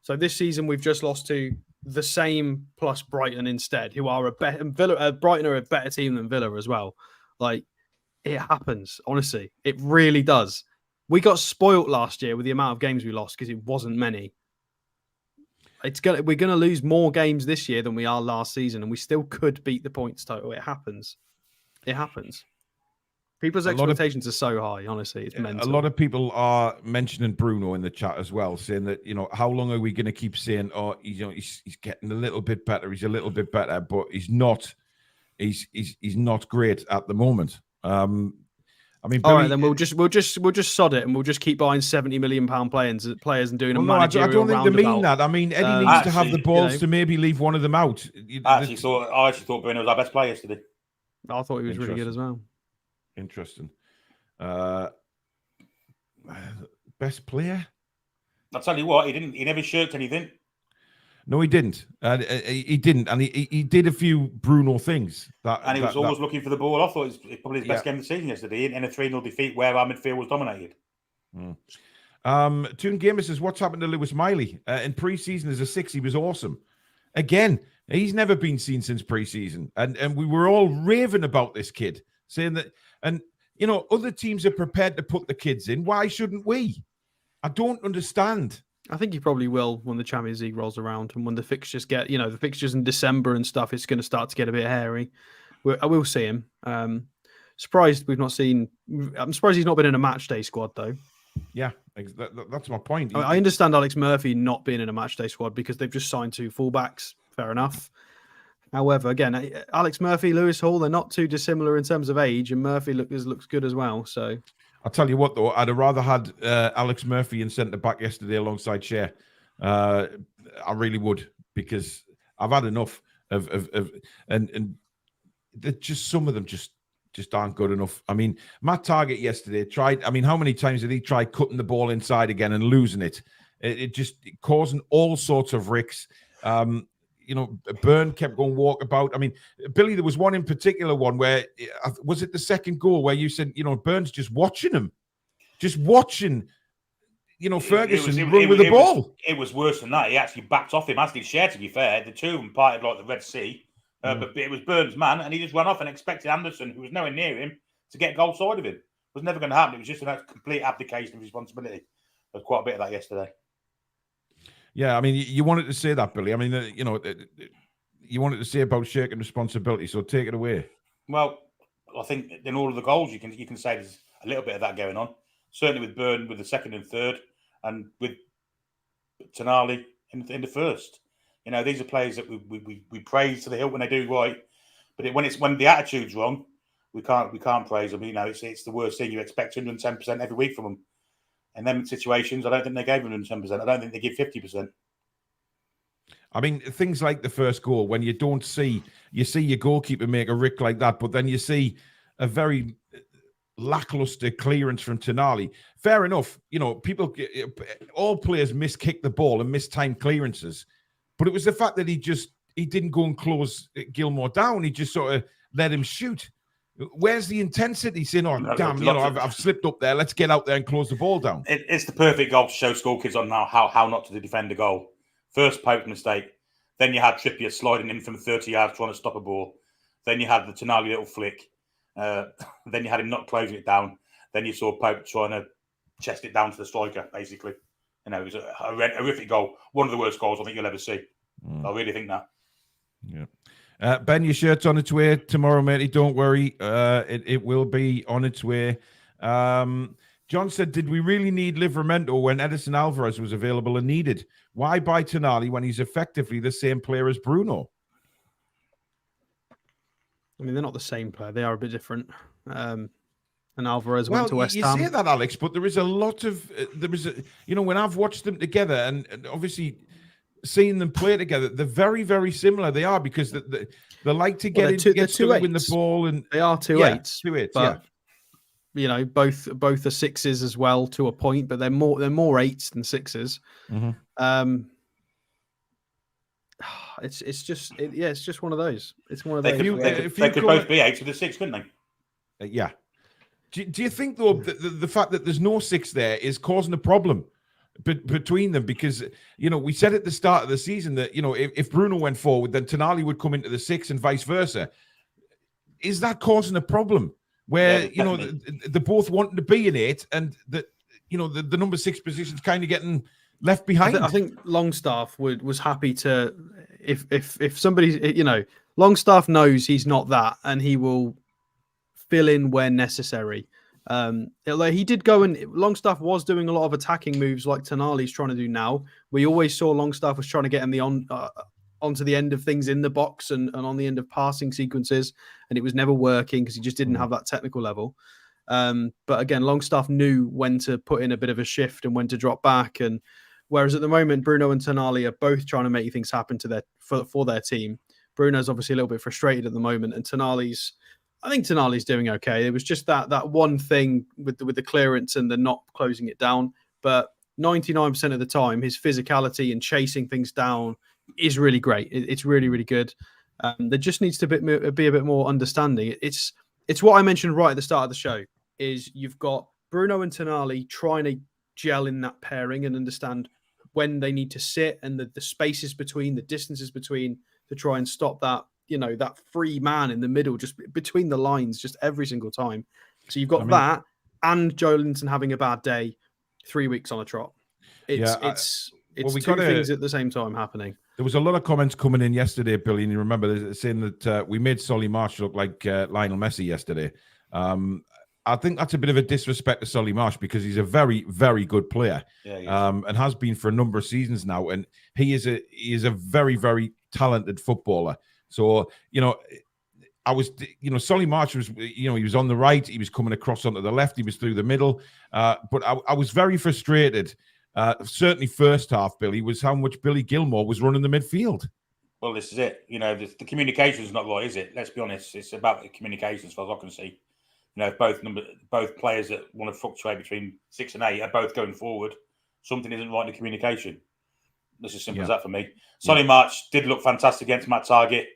So this season we've just lost to the same plus Brighton instead, who are a better Brighton are a better team than Villa as well. Like, it happens, honestly. It really does. We got spoilt last year with the amount of games we lost because it wasn't many. We're gonna lose more games this year than we are last season, and we still could beat the points total. It happens. It happens. People's expectations are so high. Honestly, it's mental. A lot of people are mentioning Bruno in the chat as well, saying that how long are we going to keep saying, oh, he's getting a little bit better, he's a little bit better, but he's not. He's not great at the moment. I mean, Billy, all right, then we'll just sod it, and we'll just keep buying £70 million players and doing a managerial I don't think they mean that. I mean, Eddie needs to have the balls to maybe leave one of them out. I actually thought Bruno was our best player yesterday. I thought he was really good as well. Interesting. Best player? I'll tell you what, he never shirked anything. No, he didn't. He didn't, and he did a few Bruno things. He was always looking for the ball. I thought it was probably his best game of the season yesterday in a 3-0 defeat where our midfield was dominated. Toon Gamer says, what's happened to Lewis Miley? In pre-season as a 6, he was awesome. Again, he's never been seen since pre-season, and we were all raving about this kid, saying that, and other teams are prepared to put the kids in. Why shouldn't we? I don't understand. I think he probably will when the Champions League rolls around and when the fixtures get, the fixtures in December and stuff, it's going to start to get a bit hairy. I will see him. Surprised we've not seen. I'm surprised he's not been in a match day squad though. Yeah, that's my point. I understand Alex Murphy not being in a match day squad because they've just signed 2 fullbacks. Fair enough. However, again, Alex Murphy, Lewis Hall, they're not too dissimilar in terms of age, and Murphy looks good as well. So I'll tell you what, though, I'd have rather had Alex Murphy in centre back yesterday alongside Shea. I really would, because I've had enough and just some of them just aren't good enough. I mean, Matt Targett yesterday tried. I mean, how many times did he try cutting the ball inside again and losing it? It just causing all sorts of ricks. Byrne kept going walkabout. I mean, Billy, there was one in particular where, was it the second goal where you said, Byrne's just watching him, Ferguson run with the ball. It was worse than that. He actually backed off him, as did Shea, to be fair. The two of them parted like the Red Sea. But it was Byrne's man, and he just ran off and expected Anderson, who was nowhere near him, to get goal side of him. It was never going to happen. It was just a complete abdication of responsibility. There was quite a bit of that yesterday. Yeah, I mean, you wanted to say that, Billy. I mean, you wanted to say about shaking responsibility, so take it away. Well, I think in all of the goals, you can say there's a little bit of that going on. Certainly with Byrne with the second and third, and with Tonali in the first. These are players that we praise to the hilt when they do right, but when the attitude's wrong, we can't praise them. It's the worst thing. You expect 110% every week from them. In them situations, I don't think they gave 110%. I don't think they give 50%. I mean, things like the first goal, when you see your goalkeeper make a rick like that, but then you see a very lackluster clearance from Tonali. Fair enough. All players miskick the ball and miss-time clearances. But it was the fact that he didn't go and close Gilmore down. He just sort of let him shoot. Where's the intensity? Saying, I've slipped up there. Let's get out there and close the ball down. It's the perfect goal to show school kids on how not to defend a goal. First Pope mistake. Then you had Trippier sliding in from 30 yards trying to stop a ball. Then you had the Tonali little flick. Then you had him not closing it down. Then you saw Pope trying to chest it down to the striker, basically. It was a horrific goal. One of the worst goals I think you'll ever see. I really think that. Yeah. Ben, your shirt's on its way tomorrow, matey. Don't worry. It will be on its way. John said, did we really need Livramento when Edison Alvarez was available and needed? Why buy Tonali when he's effectively the same player as Bruno? I mean, they're not the same player. They are a bit different. And Alvarez went to West Ham. You say that, Alex, but there is a lot of when I've watched them together, and obviously seeing them play together, they're very, very similar. They are, because they like to get to win the ball, and they are 2-8s. 2-8s, but, both are 6s as well to a point, but they're more 8s than 6s. Mm-hmm. It's just one of those. It's one of those. They could both be 8s with a 6, couldn't they? Yeah. Do you think, though, the fact that there's no 6 there is causing a problem between them? Because, we said at the start of the season that, if Bruno went forward, then Tonali would come into the 6 and vice versa. Is that causing a problem where, they're both wanting to be an 8 and that, the number 6 position's kind of getting left behind. I think Longstaff was happy to, if somebody, Longstaff knows he's not that, and he will fill in where necessary. He did go, and Longstaff was doing a lot of attacking moves like Tonali's trying to do now. We always saw Longstaff was trying to get him onto the end of things in the box and on the end of passing sequences, and it was never working because he just didn't have that technical level. But again, Longstaff knew when to put in a bit of a shift and when to drop back. And whereas at the moment, Bruno and Tonali are both trying to make things happen for their team. Bruno's obviously a little bit frustrated at the moment, and I think Tonali's doing okay. It was just that one thing with the clearance and the not closing it down. But 99% of the time, his physicality and chasing things down is really great. It's really, really good. There just needs to be a bit more understanding. It's what I mentioned right at the start of the show, is you've got Bruno and Tonali trying to gel in that pairing and understand when they need to sit and the spaces between, the distances between, to try and stop that, that free man in the middle, just between the lines, just every single time. So you've got that and Joe Linton having a bad day 3 weeks on a trot. It's two things at the same time happening. There was a lot of comments coming in yesterday, Billy, and you remember saying that we made Solly March look like Lionel Messi yesterday. I think that's a bit of a disrespect to Solly March because he's a very, very good player, and has been for a number of seasons now. And he is a very, very talented footballer. So, Solly March was, he was on the right, he was coming across onto the left, he was through the middle. But I was very frustrated. Certainly first half, Billy, was how much Billy Gilmore was running the midfield. Well, this is it. The communication is not right, is it? Let's be honest. It's about the communication as far as I can see. Both players that want to fluctuate between 6 and 8 are both going forward. Something isn't right in the communication. That's as simple as that for me. Solly March did look fantastic against Matt Target.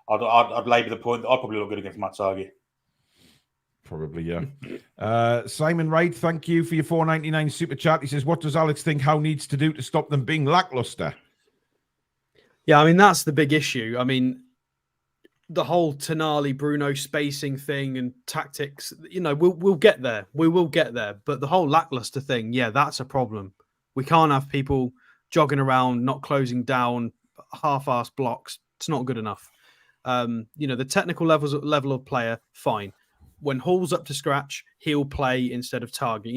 I'd labour the point that I probably look good against Matt Target. Probably, yeah. Simon Wright, thank you for your $4.99 super chat. He says, what does Alex think Howe needs to do to stop them being lackluster? Yeah, that's the big issue. The whole Tonali, Bruno spacing thing and tactics, we'll get there. We will get there. But the whole lackluster thing, that's a problem. We can't have people jogging around, not closing down, half-assed blocks. It's not good enough. The technical level of player, fine. When Hall's up to scratch, he'll play instead of Target.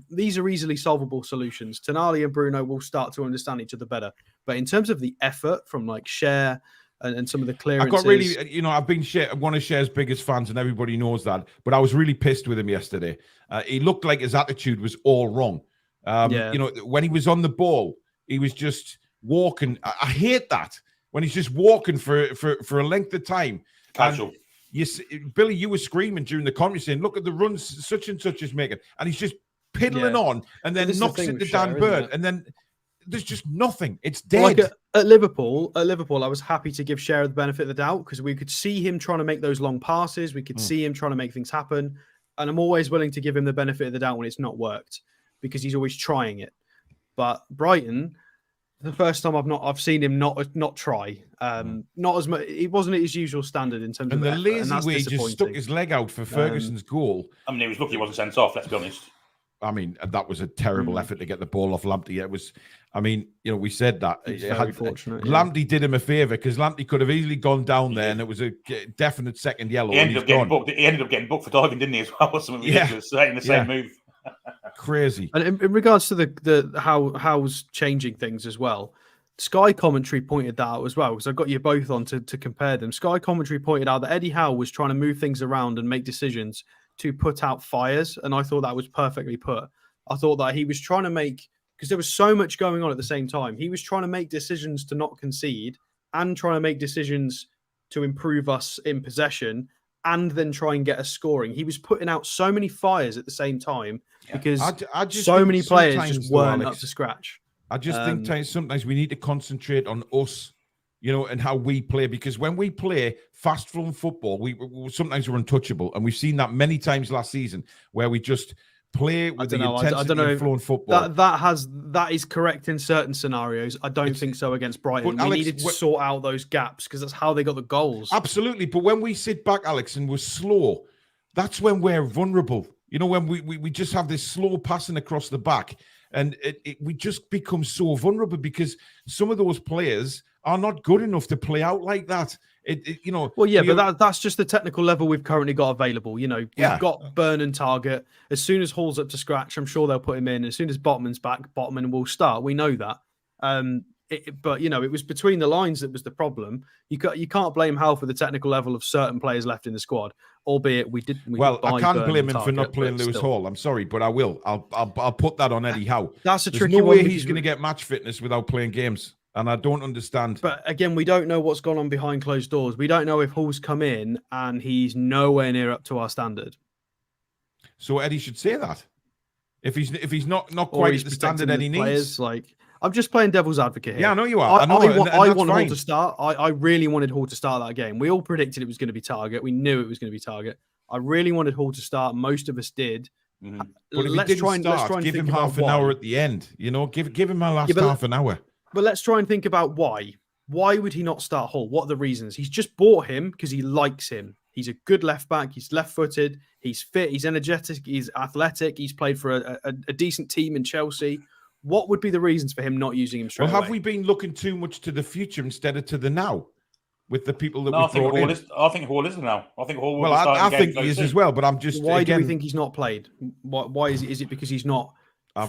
These are easily solvable solutions. Tonali and Bruno will start to understand each other better. But in terms of the effort from Cher and some of the clearances, I got really, I've been one of Cher's biggest fans, and everybody knows that. But I was really pissed with him yesterday. He looked like his attitude was all wrong. When he was on the ball, he was just walking. I hate that when he's just walking for a length of time. Casual. Billy, you were screaming during the commentary saying, look at the runs such and such is making. And he's just piddling on and then knocks it to Dan Bird. And then there's just nothing. It's dead. Like at Liverpool, I was happy to give Cher the benefit of the doubt because we could see him trying to make those long passes. We could see him trying to make things happen. And I'm always willing to give him the benefit of the doubt when it's not worked because he's always trying it. But Brighton, the first time I've seen him not try. Not as much. It wasn't at his usual standard in terms of the lazy way he just stuck his leg out for Ferguson's goal. He was lucky he wasn't sent off. Let's be honest. That was a terrible effort to get the ball off Lamptey. It was. We said that. Very fortunate. Lamptey did him a favour because Lamptey could have easily gone down there, and it was a definite second yellow. He ended up getting booked for diving, didn't he? As well, something ridiculous in the same move. Crazy. And in regards to the how's changing things as well, Sky commentary pointed that out as well, because I got you both on to compare them. Sky commentary pointed out that Eddie Howe was trying to move things around and make decisions to put out fires, and I thought that was perfectly put. I thought that he was trying to make, because there was so much going on at the same time, he was trying to make decisions to not concede and trying to make decisions to improve us in possession and then try and get us scoring. He was putting out so many fires at the same time because I just so many players just weren't up to scratch. I just think sometimes we need to concentrate on us, and how we play, because when we play fast-flowing football, we sometimes we're untouchable, and we've seen that many times last season where we just play with the intensity of flowing football. That is correct in certain scenarios. I don't think so against Brighton. We needed to sort out those gaps because that's how they got the goals. Absolutely, but when we sit back, Alex, and we're slow, that's when we're vulnerable. When we just have this slow passing across the back. And we just become so vulnerable because some of those players are not good enough to play out like that. Well, yeah, but that's just the technical level we've currently got available. You know, we've got Burn and Target. As soon as Hall's up to scratch, I'm sure they'll put him in. As soon as Botman's back, Botman will start. We know that. But you know, it was between the lines that was the problem. You can't blame Howe for the technical level of certain players left in the squad, albeit we I can't blame him for not playing Lewis Hall. I'm sorry, but I will. I'll put that on Eddie Howe. That's a There's tricky no one. way he's going to get match fitness without playing games. And I don't understand. But again, we don't know what's gone on behind closed doors. We don't know if Hall's come in and he's nowhere near up to our standard. So Eddie should say that. If he's not quite at the standard Eddie needs. Like, I'm just playing devil's advocate here. Yeah, I know you are. I want Hall to start. I really wanted Hall to start that game. We all predicted it was going to be Target. We knew it was going to be Target. I really wanted Hall to start. Most of us did. Mm-hmm. But if he didn't start, give him half an hour at the end. You know, give him a last half an hour. But let's try and think about why. Why would he not start Hall? What are the reasons? He's just bought him because he likes him. He's a good left back. He's left-footed. He's fit. He's energetic. He's athletic. He's played for a decent team in Chelsea. What would be the reasons for him not using him straight away? Have we been looking too much to the future instead of to the now with the people that we brought in? I think Hall is now. I think Hall will I think he is as well, but I'm just... Why do we think he's not played? Why is it? Is it because he's not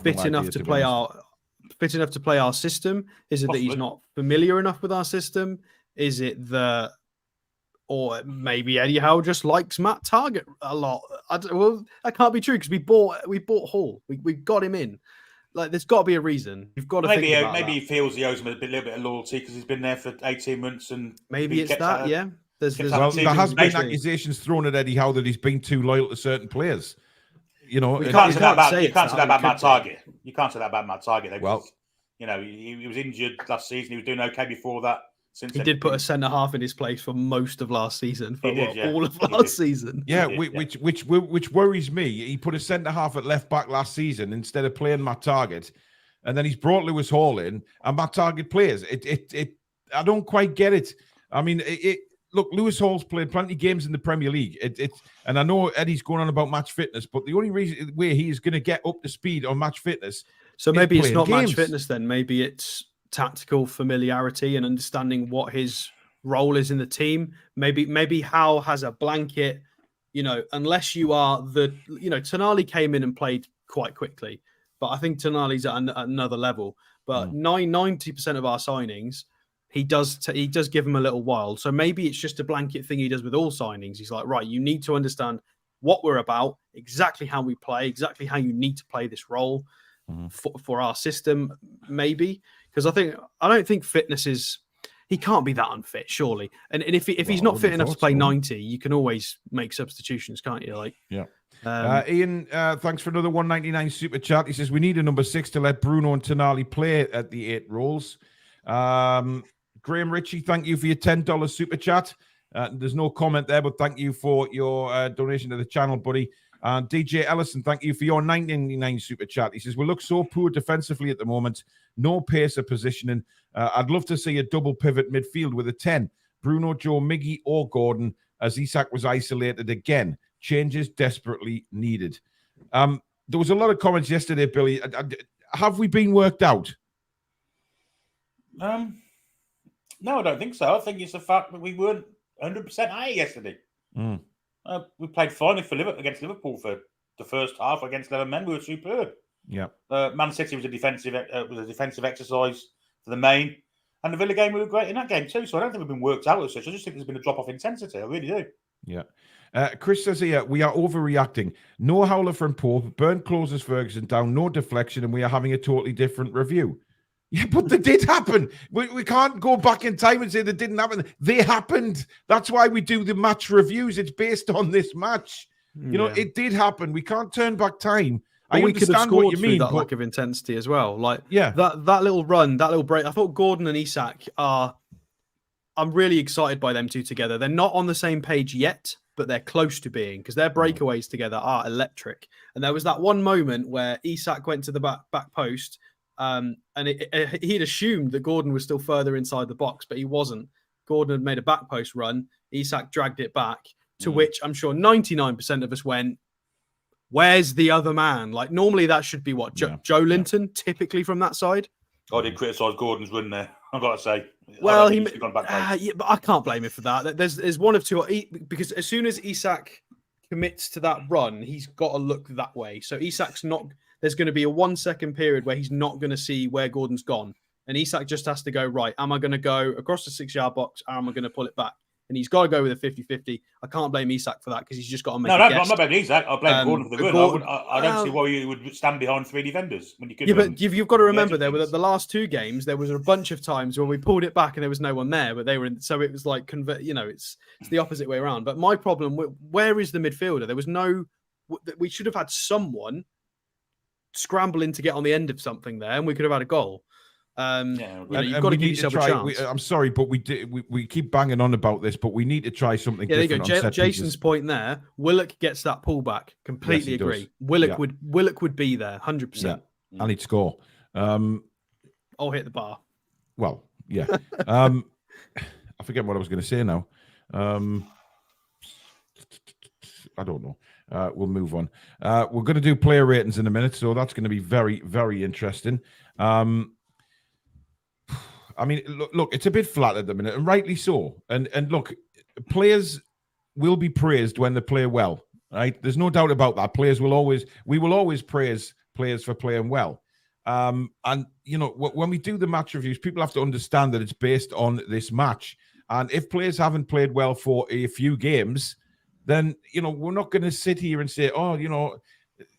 fit enough to play our system? Is it that he's not familiar enough with our system? Is it that, or maybe Eddie Howe just likes Matt Target a lot? That can't be true because we bought Hall. We got him in. Like, there's got to be a reason. You've got to think about maybe he feels he owes him a little bit of loyalty because he's been there for 18 months and maybe it's that. Yeah, there has been accusations thrown at Eddie Howe that he's been too loyal to certain players. You know, you can't say that about Matt Target. You can't say that about Matt Target. Well, you know, he was injured last season. He was doing okay before that. He did put a centre half in his place for most of last season, all of last season. Yeah, which worries me. He put a centre half at left back last season instead of playing Matt Target, and then he's brought Lewis Hall in, and Matt Target plays. I don't quite get it. I mean, look, Lewis Hall's played plenty of games in the Premier League. And I know Eddie's going on about match fitness, but the only way he is going to get up to speed on match fitness. So maybe it's not match fitness then. Maybe it's tactical familiarity and understanding what his role is in the team. Maybe Howe has a blanket, you know, unless you are Tonali came in and played quite quickly, but I think Tonali's at another level. But 90% of our signings, he does give him a little while. So maybe it's just a blanket thing he does with all signings. He's like, right, you need to understand what we're about, exactly how we play, exactly how you need to play this role for our system, maybe. Because I don't think fitness is... He can't be that unfit, surely. And if he's not fit enough to play 90, you can always make substitutions, can't you? Like, yeah. Ian, thanks for another 199 super chat. He says, we need a number 6 to let Bruno and Tonali play at the 8 roles. Graham Ritchie, thank you for your $10 super chat. There's no comment there, but thank you for your donation to the channel, buddy. DJ Ellison, thank you for your 999 super chat. He says, we look so poor defensively at the moment. No pace or positioning. I'd love to see a double pivot midfield with a 10. Bruno, Joe, Miggy, or Gordon, as Isak was isolated again. Changes desperately needed. There was a lot of comments yesterday, Billy. Have we been worked out? No, I don't think so. I think it's the fact that we weren't 100% high yesterday. We played fine against Liverpool for the first half. Against 11 men, we were superb. Yeah. Man City was a defensive exercise for the main, and the Villa game we were great in that game too. So I don't think we've been worked out as such. I just think there's been a drop off intensity. I really do. Yeah. Chris says here, we are overreacting. No howler from Pope. Burn closes Ferguson down. No deflection, and we are having a totally different review. Yeah, but they did happen. We can't go back in time and say they didn't happen. They happened. That's why we do the match reviews. It's based on this match. You know, it did happen. We can't turn back time. But we could have scored what you mean, that lack of intensity as well. Like, yeah, that little run, that little break. I thought Gordon and Isak I'm really excited by them two together. They're not on the same page yet, but they're close to being, because their breakaways together are electric. And there was that one moment where Isak went to the back post, and he'd assumed that Gordon was still further inside the box, but he wasn't. Gordon had made a back post run. Isak dragged it back, to which I'm sure 99% of us went, Where's the other man? Like normally that should be what Joe Linton, typically from that side. I did criticise Gordon's run there. I've got to say. Well, but I can't blame him for that. There's one of two, because as soon as Isak commits to that run, he's got to look that way. So Isak's not. There's going to be a 1 second period where he's not going to see where Gordon's gone, and Isak just has to go right. Am I going to go across the 6-yard box, or am I going to pull it back? And he's got to go with a 50-50. I can't blame Isak for that because he's just got to make a guess. I'm not blaming Isak. I blame Gordon for the run. I don't see why you would stand behind 3 defenders when you could. Yeah, but you've got to remember there were the last 2 games. There was a bunch of times where we pulled it back and there was no one there, but they were in. So it was like it's the opposite way around. But my problem, where is the midfielder? There was no. We should have had someone scrambling to get on the end of something there, and we could have had a goal. You've got to give yourself a chance. I'm sorry, but we keep banging on about this, but we need to try something. Yeah, there you go. Jason's point there. Willock gets that pullback. Completely agree. Willock would be there, 100%. Yeah, and he'd score. I'll hit the bar. Well, yeah. I forget what I was going to say now. I don't know. We'll move on. We're going to do player ratings in a minute, so that's going to be very, very interesting. I mean, look, it's a bit flat at the minute, and rightly so. And look, players will be praised when they play well, right? There's no doubt about that. We will always praise players for playing well. And when we do the match reviews, people have to understand that it's based on this match. And if players haven't played well for a few games, then we're not going to sit here and say, oh,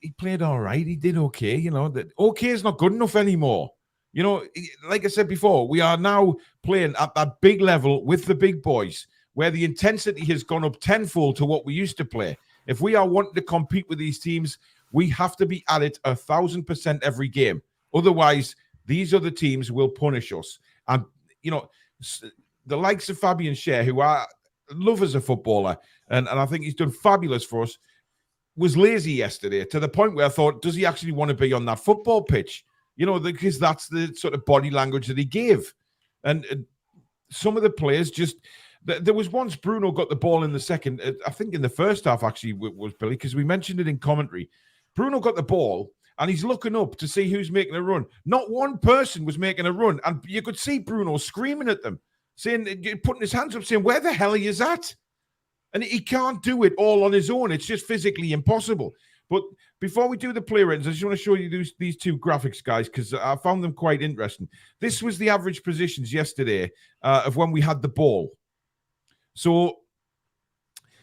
he played all right, he did okay. That okay is not good enough anymore. Like I said before, we are now playing at that big level with the big boys, where the intensity has gone up tenfold to what we used to play. If we are wanting to compete with these teams, we have to be at it 1,000% every game. Otherwise, these other teams will punish us. And, the likes of Fabian Schär, who I love as a footballer, and I think he's done fabulous for us, was lazy yesterday to the point where I thought, does he actually want to be on that football pitch? Because that's the sort of body language that he gave. And some of the players just... There was once Bruno got the ball in the second... I think in the first half, actually, was Billy, because we mentioned it in commentary. Bruno got the ball, and he's looking up to see who's making a run. Not one person was making a run. And you could see Bruno screaming at them, putting his hands up, saying, where the hell he is at? And he can't do it all on his own. It's just physically impossible. But before we do the play ratings, I just want to show you these 2 graphics, guys, because I found them quite interesting. This was the average positions yesterday of when we had the ball. So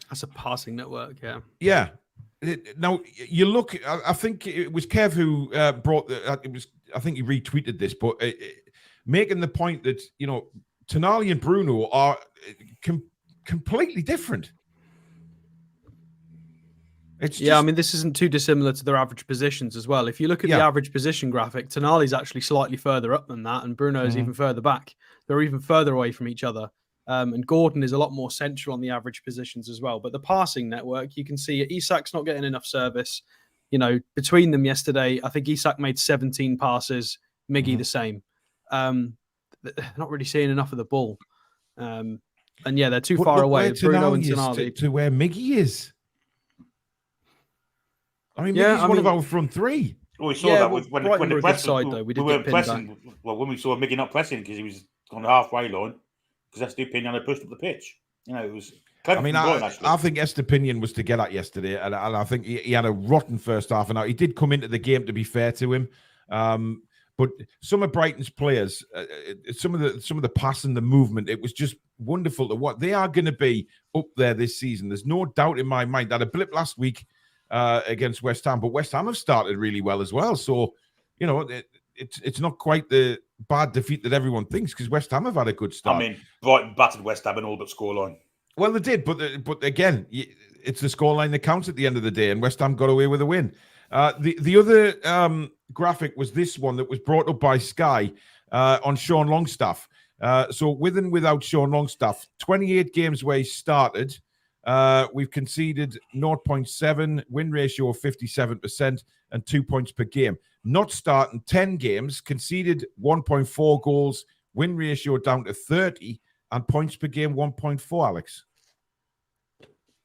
that's a passing network, yeah. Yeah. Now you look. I think it was Kev who brought the. I think he retweeted this, but making the point that Tonali and Bruno are completely different. I mean, this isn't too dissimilar to their average positions as well. If you look at the average position graphic, Tonali's actually slightly further up than that, and Bruno is even further back. They're even further away from each other. And Gordon is a lot more central on the average positions as well. But the passing network, you can see Isak's not getting enough service. Between them yesterday, I think Isak made 17 passes, Miggy the same. Not really seeing enough of the ball. And yeah, they're too far away. Bruno and Tonali. To where Miggy is. I mean, Miggy's one of our front 3. Well, we saw that when the press side, though. We weren't pressing. Well, when we saw Miggy not pressing because he was on the halfway line, because Estepinian had pushed up the pitch. It was clever. I mean, I think Estepinian was to get at yesterday, and I think he had a rotten first half. And he did come into the game, to be fair to him. But some of Brighton's players, some of the pass and the movement, it was just wonderful to watch. They are going to be up there this season. There's no doubt in my mind. They had a blip last week against West Ham, but West Ham have started really well as well. So, it's not quite the bad defeat that everyone thinks, because West Ham have had a good start. I mean, Brighton battered West Ham in all but scoreline. Well, they did, but again, it's the scoreline that counts at the end of the day, and West Ham got away with a win. The other graphic was this one that was brought up by Sky on Sean Longstaff. So with and without Sean Longstaff, 28 games where he started, we've conceded 0.7, win ratio of 57%, and 2 points per game. Not starting 10 games, conceded 1.4 goals, win ratio down to 30, and points per game 1.4, Alex.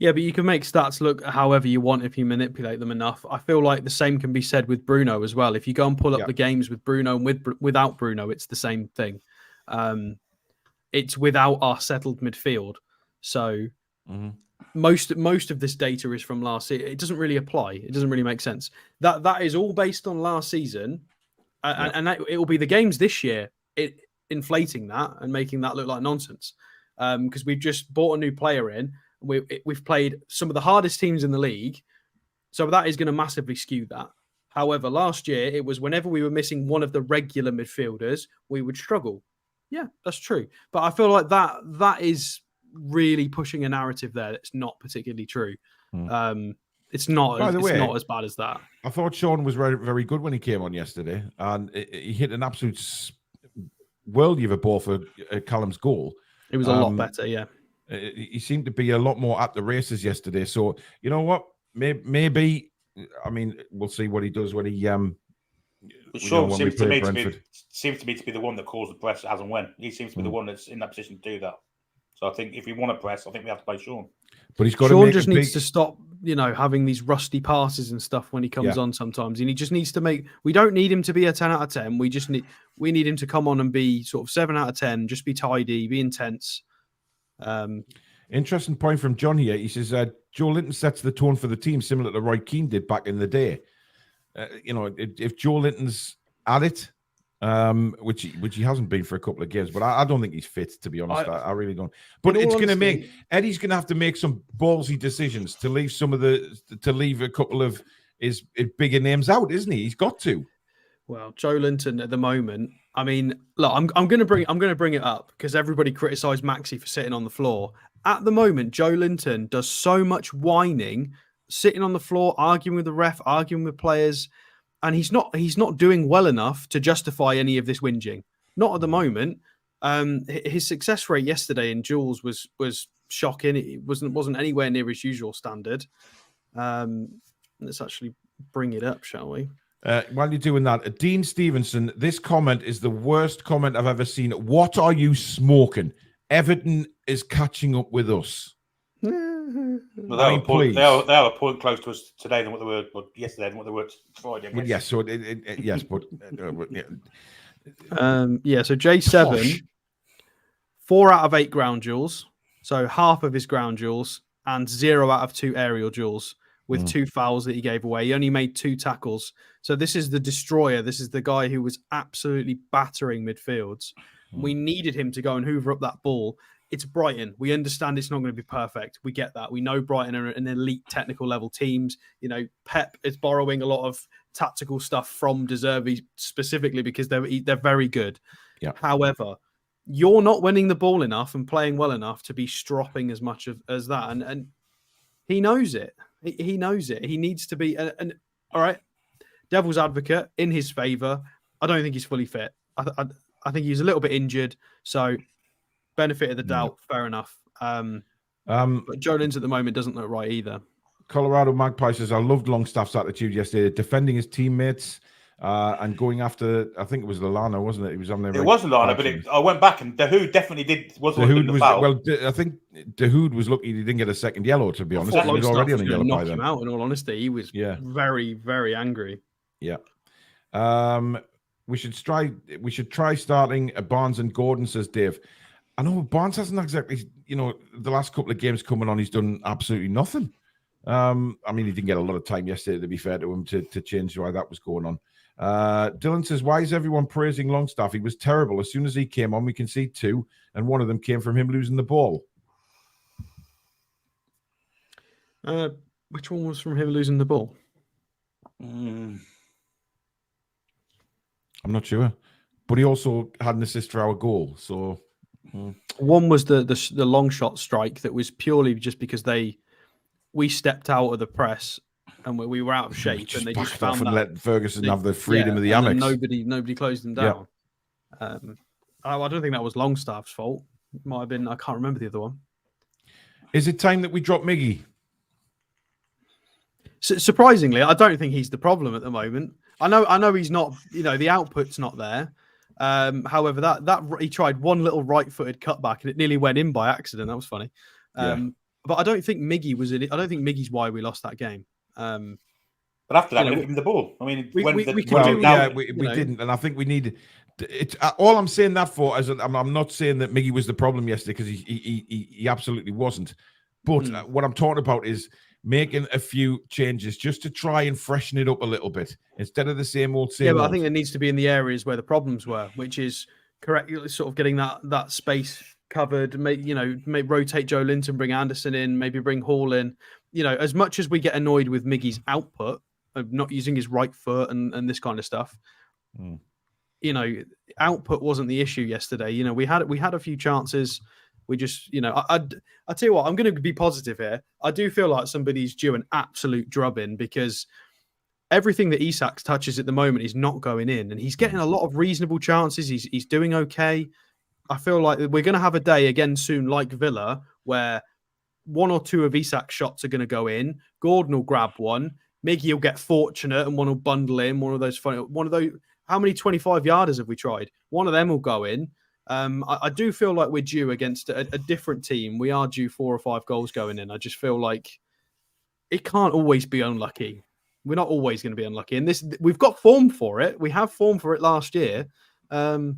Yeah, but you can make stats look however you want if you manipulate them enough. I feel like the same can be said with Bruno as well. If you go and pull up the games with Bruno and without Bruno, it's the same thing. It's without our settled midfield. So most of this data is from last season. It doesn't really apply. It doesn't really make sense. That is all based on last season, and it will be the games this year inflating that and making that look like nonsense. Because we've just bought a new player in. We've played some of the hardest teams in the league, so that is going to massively skew that. However, last year it was whenever we were missing one of the regular midfielders, we would struggle. Yeah, that's true. But I feel like that is really pushing a narrative there that's not particularly true. It's not as bad as that. I thought Sean was very, very good when he came on yesterday, and he hit an absolute worldie of a ball for Callum's goal. It was a lot better, yeah. He seemed to be a lot more at the races yesterday. So, you know what? Maybe I mean, we'll see what he does when he... Sean seems to me to be the one that calls the press as and when. He seems to be the one that's in that position to do that. So I think if we want to press, I think we have to play Sean. But he's got Sean just needs to stop, having these rusty passes and stuff when he comes on sometimes. And he just needs to make... We don't need him to be a 10 out of 10. We need him to come on and be sort of 7 out of 10, just be tidy, be intense. Interesting point from John here. He says, Joe Linton sets the tone for the team, similar to Roy Keane did back in the day. If Joe Linton's at it, which he hasn't been for a couple of games, but I don't think he's fit, to be honest. I really don't. But it's going to make Eddie's going to have to make some ballsy decisions to leave a couple of his bigger names out, isn't he? He's got to. Well, Joe Linton at the moment. I mean, look, I'm going to bring it up because everybody criticised Maxi for sitting on the floor. At the moment, Joe Linton does so much whining, sitting on the floor, arguing with the ref, arguing with players, and he's not doing well enough to justify any of this whinging. Not at the moment. His success rate yesterday in duels was shocking. It wasn't anywhere near his usual standard. Let's actually bring it up, shall we? While you're doing that, Dean Stevenson, this comment is the worst comment I've ever seen. What are you smoking? Everton is catching up with us. Well, they are a point close to us today than what they were yesterday than what they were Friday. Well, yes, so yes, but So J7, 4 out of 8 ground duels, so half of his ground duels, and 0 out of 2 aerial duels with 2 fouls that he gave away. He only made 2 tackles. So this is the destroyer. This is the guy who was absolutely battering midfields. We needed him to go and hoover up that ball. It's Brighton. We understand it's not going to be perfect. We get that. We know Brighton are an elite technical level teams. Pep is borrowing a lot of tactical stuff from De Zerbi specifically because they're very good. Yeah. However, you're not winning the ball enough and playing well enough to be stropping as much as that. And he knows it. He knows it. He needs to be all right. Devil's advocate in his favour. I don't think he's fully fit. I think he's a little bit injured. So benefit of the doubt, fair enough. But Joe Linton at the moment doesn't look right either. Colorado Magpies says, I loved Longstaff's attitude yesterday, defending his teammates and going after, I think it was Lallana, wasn't it? He was on there. It was Lallana, but I went back and Dahoud definitely was the foul. Well, I think Dahoud was lucky he didn't get a second yellow, to be honest. He was already on a yellow by then. Knock him out, in all honesty. He was very, very angry. Yeah. We should try starting Barnes and Gordon, says Dave. I know Barnes hasn't exactly, the last couple of games coming on, he's done absolutely nothing. I mean, he didn't get a lot of time yesterday, to be fair to him, to change why that was going on. Dylan says, why is everyone praising Longstaff? He was terrible. As soon as he came on, we conceded 2, and one of them came from him losing the ball. Which one was from him losing the ball? I'm not sure. But he also had an assist for our goal, so... One was the long shot strike that was purely just because we stepped out of the press and we were out of shape, and they just found and let Ferguson have the freedom of the Amex. Nobody closed him down. Yeah. I don't think that was Longstaff's fault. It might have been. I can't remember the other one. Is it time that we drop Miggy? Surprisingly, I don't think he's the problem at the moment. I know he's not. The output's not there. However, that he tried one little right-footed cutback and it nearly went in by accident. That was funny. But I don't think Miggy was in it. I don't think Miggy's why we lost that game. But after that, we didn't give him the ball. I mean, we didn't, and I think we needed. It's all I'm saying that for is I'm not saying that Miggy was the problem yesterday, because he absolutely wasn't. But what I'm talking about is making a few changes just to try and freshen it up a little bit instead of the same old. Yeah, but I think it needs to be in the areas where the problems were, which is correct. Sort of getting that space covered. Maybe rotate Joe Linton, bring Anderson in, maybe bring Hall in. As much as we get annoyed with Miggy's output of not using his right foot and this kind of stuff, output wasn't the issue yesterday. We had a few chances. We just, I tell you what, I'm going to be positive here. I do feel like somebody's due an absolute drubbing, because everything that Isak touches at the moment is not going in, and he's getting a lot of reasonable chances. He's doing okay. I feel like we're going to have a day again soon, like Villa, where one or two of Isak's shots are going to go in. Gordon will grab one. Miggy will get fortunate and one will bundle in. One of those, how many 25-yarders have we tried? One of them will go in. I do feel like we're due against a different team. We are due 4 or 5 goals going in. I just feel like it can't always be unlucky. We're not always going to be unlucky. And we've got form for it. We have form for it last year. I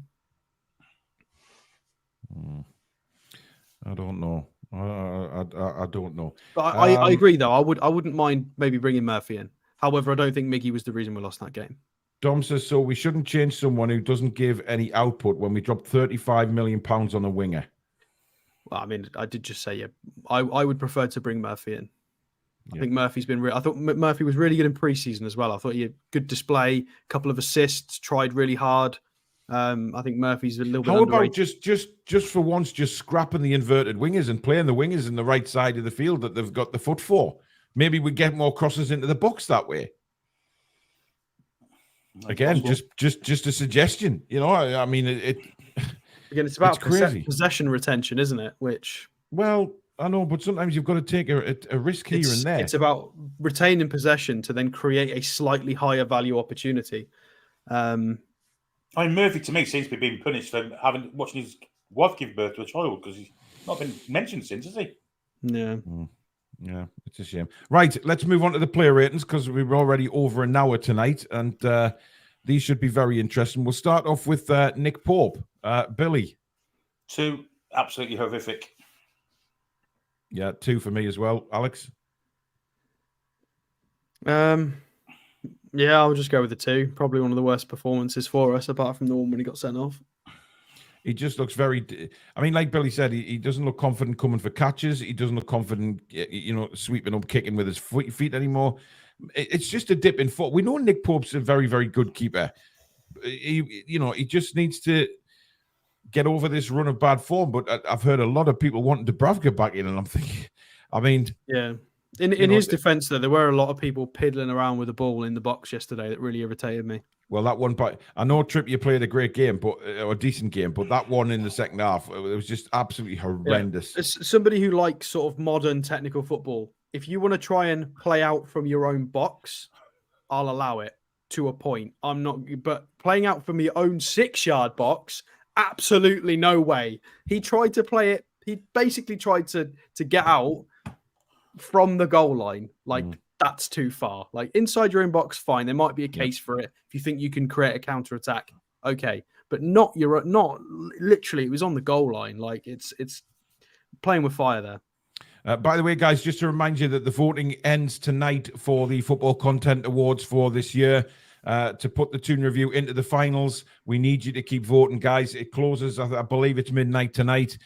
don't know. I don't know. But I agree, though. I wouldn't mind maybe bringing Murphy in. However, I don't think Miggy was the reason we lost that game. Dom says, so we shouldn't change someone who doesn't give any output when we drop £35 million on a winger. Well, I mean, I did just say, yeah, I would prefer to bring Murphy in. I think Murphy's been I thought Murphy was really good in pre-season as well. I thought he had good display, couple of assists, tried really hard. I think Murphy's a little bit underrated. How about just for once, just scrapping the inverted wingers and playing the wingers in the right side of the field that they've got the foot for? Maybe we get more crosses into the box that way. Again, just a suggestion. I mean, again, it's about possession retention, isn't it? Well, I know, but sometimes you've got to take a risk here and there. It's about retaining possession to then create a slightly higher value opportunity. I mean, Murphy to me seems to be being punished for watching his wife give birth to a child, because he's not been mentioned since, has he? Yeah. Yeah, it's a shame. Right, let's move on to the player ratings, because we were already over an hour tonight, and these should be very interesting. We'll start off with Nick Pope. Billy. 2, absolutely horrific. Yeah, 2 for me as well. Alex? Yeah, I'll just go with the 2. Probably one of the worst performances for us, apart from the one when he got sent off. He just looks very... I mean, like Billy said, he doesn't look confident coming for catches. He doesn't look confident, sweeping up, kicking with his feet anymore. It's just a dip in foot. We know Nick Pope's a very, very good keeper. He just needs to get over this run of bad form. But I've heard a lot of people wanting Dubravka back in, and I'm thinking... I mean... Yeah. In his defence, though, there were a lot of people piddling around with the ball in the box yesterday that really irritated me. Well, that one, but I know Trippier played a great game, or a decent game, but that one in the second half, it was just absolutely horrendous. Yeah. As somebody who likes sort of modern technical football, if you want to try and play out from your own box, I'll allow it to a point. I'm not, but playing out from your own 6-yard box, absolutely no way. He tried to play it. He basically tried to get out from the goal line. That's too far. Like, inside your own box, fine. There might be a case for it if you think you can create a counter attack. Okay, but not literally. It was on the goal line. Like, it's playing with fire there. By the way, guys, just to remind you that the voting ends tonight for the Football Content Awards for this year. To put the Toon Review into the finals, we need you to keep voting, guys. It closes, I believe it's midnight tonight.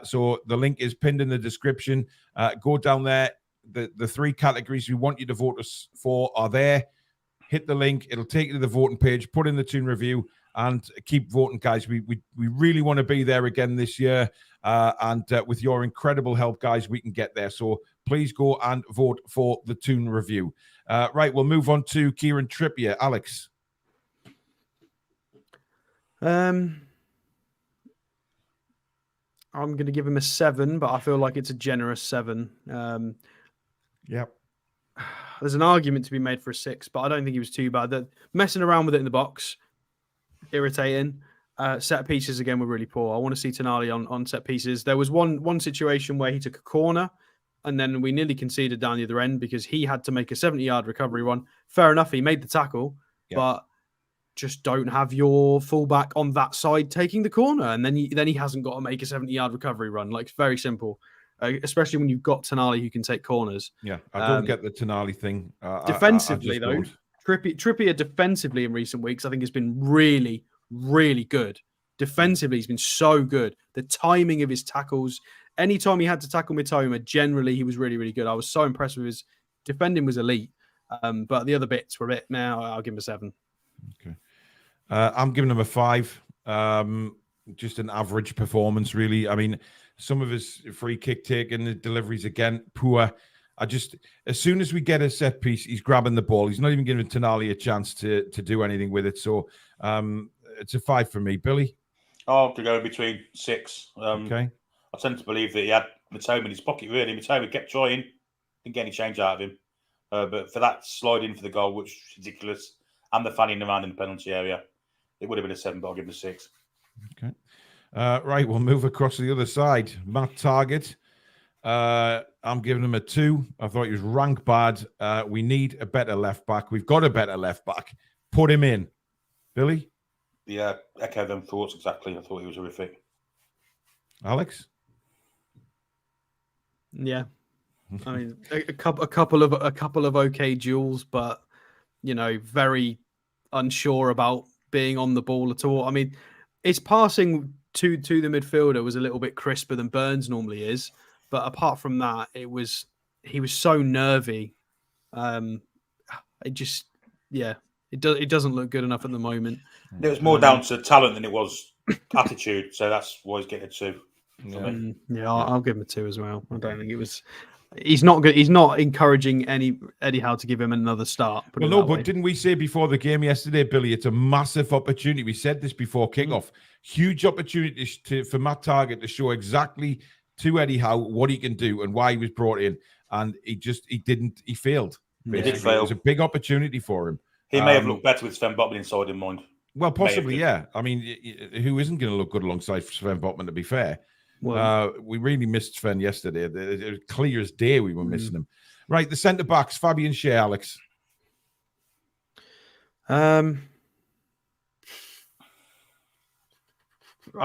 So the link is pinned in the description. Go down there. The 3 categories we want you to vote us for are there. Hit the link. It'll take you to the voting page. Put in the Toon Review and keep voting, guys. We really want to be there again this year. And with your incredible help, guys, we can get there. So please go and vote for the Toon Review. Right, we'll move on to Kieran Trippier. Alex. I'm going to give him a 7, but I feel like it's a generous 7. Yep. There's an argument to be made for a 6, but I don't think he was too bad. The messing around with it in the box, irritating. Set pieces again were really poor. I want to see Tonali on set pieces. There was one situation where he took a corner and then we nearly conceded down the other end because he had to make a 70-yard recovery run. Fair enough, he made the tackle, but just don't have your fullback on that side taking the corner, and then he hasn't got to make a 70-yard recovery run. Like, it's very simple, especially when you've got Tonali who can take corners. Yeah, I don't get the Tonali thing. Defensively, though, Trippier defensively in recent weeks, I think, has been really, really good. Defensively, he's been so good. The timing of his tackles, anytime he had to tackle Mitoma, generally he was really, really good. I was so impressed with his defending, was elite. But the other bits were a bit. Now I'll give him a 7. Okay, I'm giving him a 5. Just an average performance, really. I mean, some of his free kick taking, the deliveries again, poor. As soon as we get a set piece, he's grabbing the ball. He's not even giving Tonali a chance to do anything with it. So it's a 5 for me. Billy? Oh, to go between 6. Okay. I tend to believe that he had Mitoma in his pocket, really. Mitoma kept trying, didn't get any change out of him. But for that slide in for the goal, which was ridiculous, and the fanning around in the penalty area, it would have been a 7, but I'll give him a 6. Okay. Right, we'll move across to the other side. Matt Target. I'm giving him a 2. I thought he was rank bad. We need a better left back. We've got a better left back. Put him in. Billy? Yeah, echo them thoughts exactly. I thought he was horrific. Alex? Yeah, I mean, a couple of okay duels, but very unsure about being on the ball at all. I mean, his passing to the midfielder was a little bit crisper than Burns normally is, but apart from that, he was so nervy. It doesn't look good enough at the moment. It was more down to talent than it was attitude, so that's why he's getting a 2. I'll give him a 2 as well. I don't think it was. He's not good. He's not encouraging Eddie Howe to give him another start. Well, no, but didn't we say before the game yesterday, Billy? It's a massive opportunity. We said this before kickoff. Huge opportunity for Matt Target to show exactly to Eddie Howe what he can do and why he was brought in, and he didn't. He failed. Basically. He did fail. It was a big opportunity for him. He may have looked better with Sven Botman inside in mind. Well, possibly, yeah. I mean, who isn't going to look good alongside Sven Botman, to be fair? Well, we really missed Sven yesterday. It was clear as day we were missing him. Right, the centre-backs, Fabian Shea, Alex. I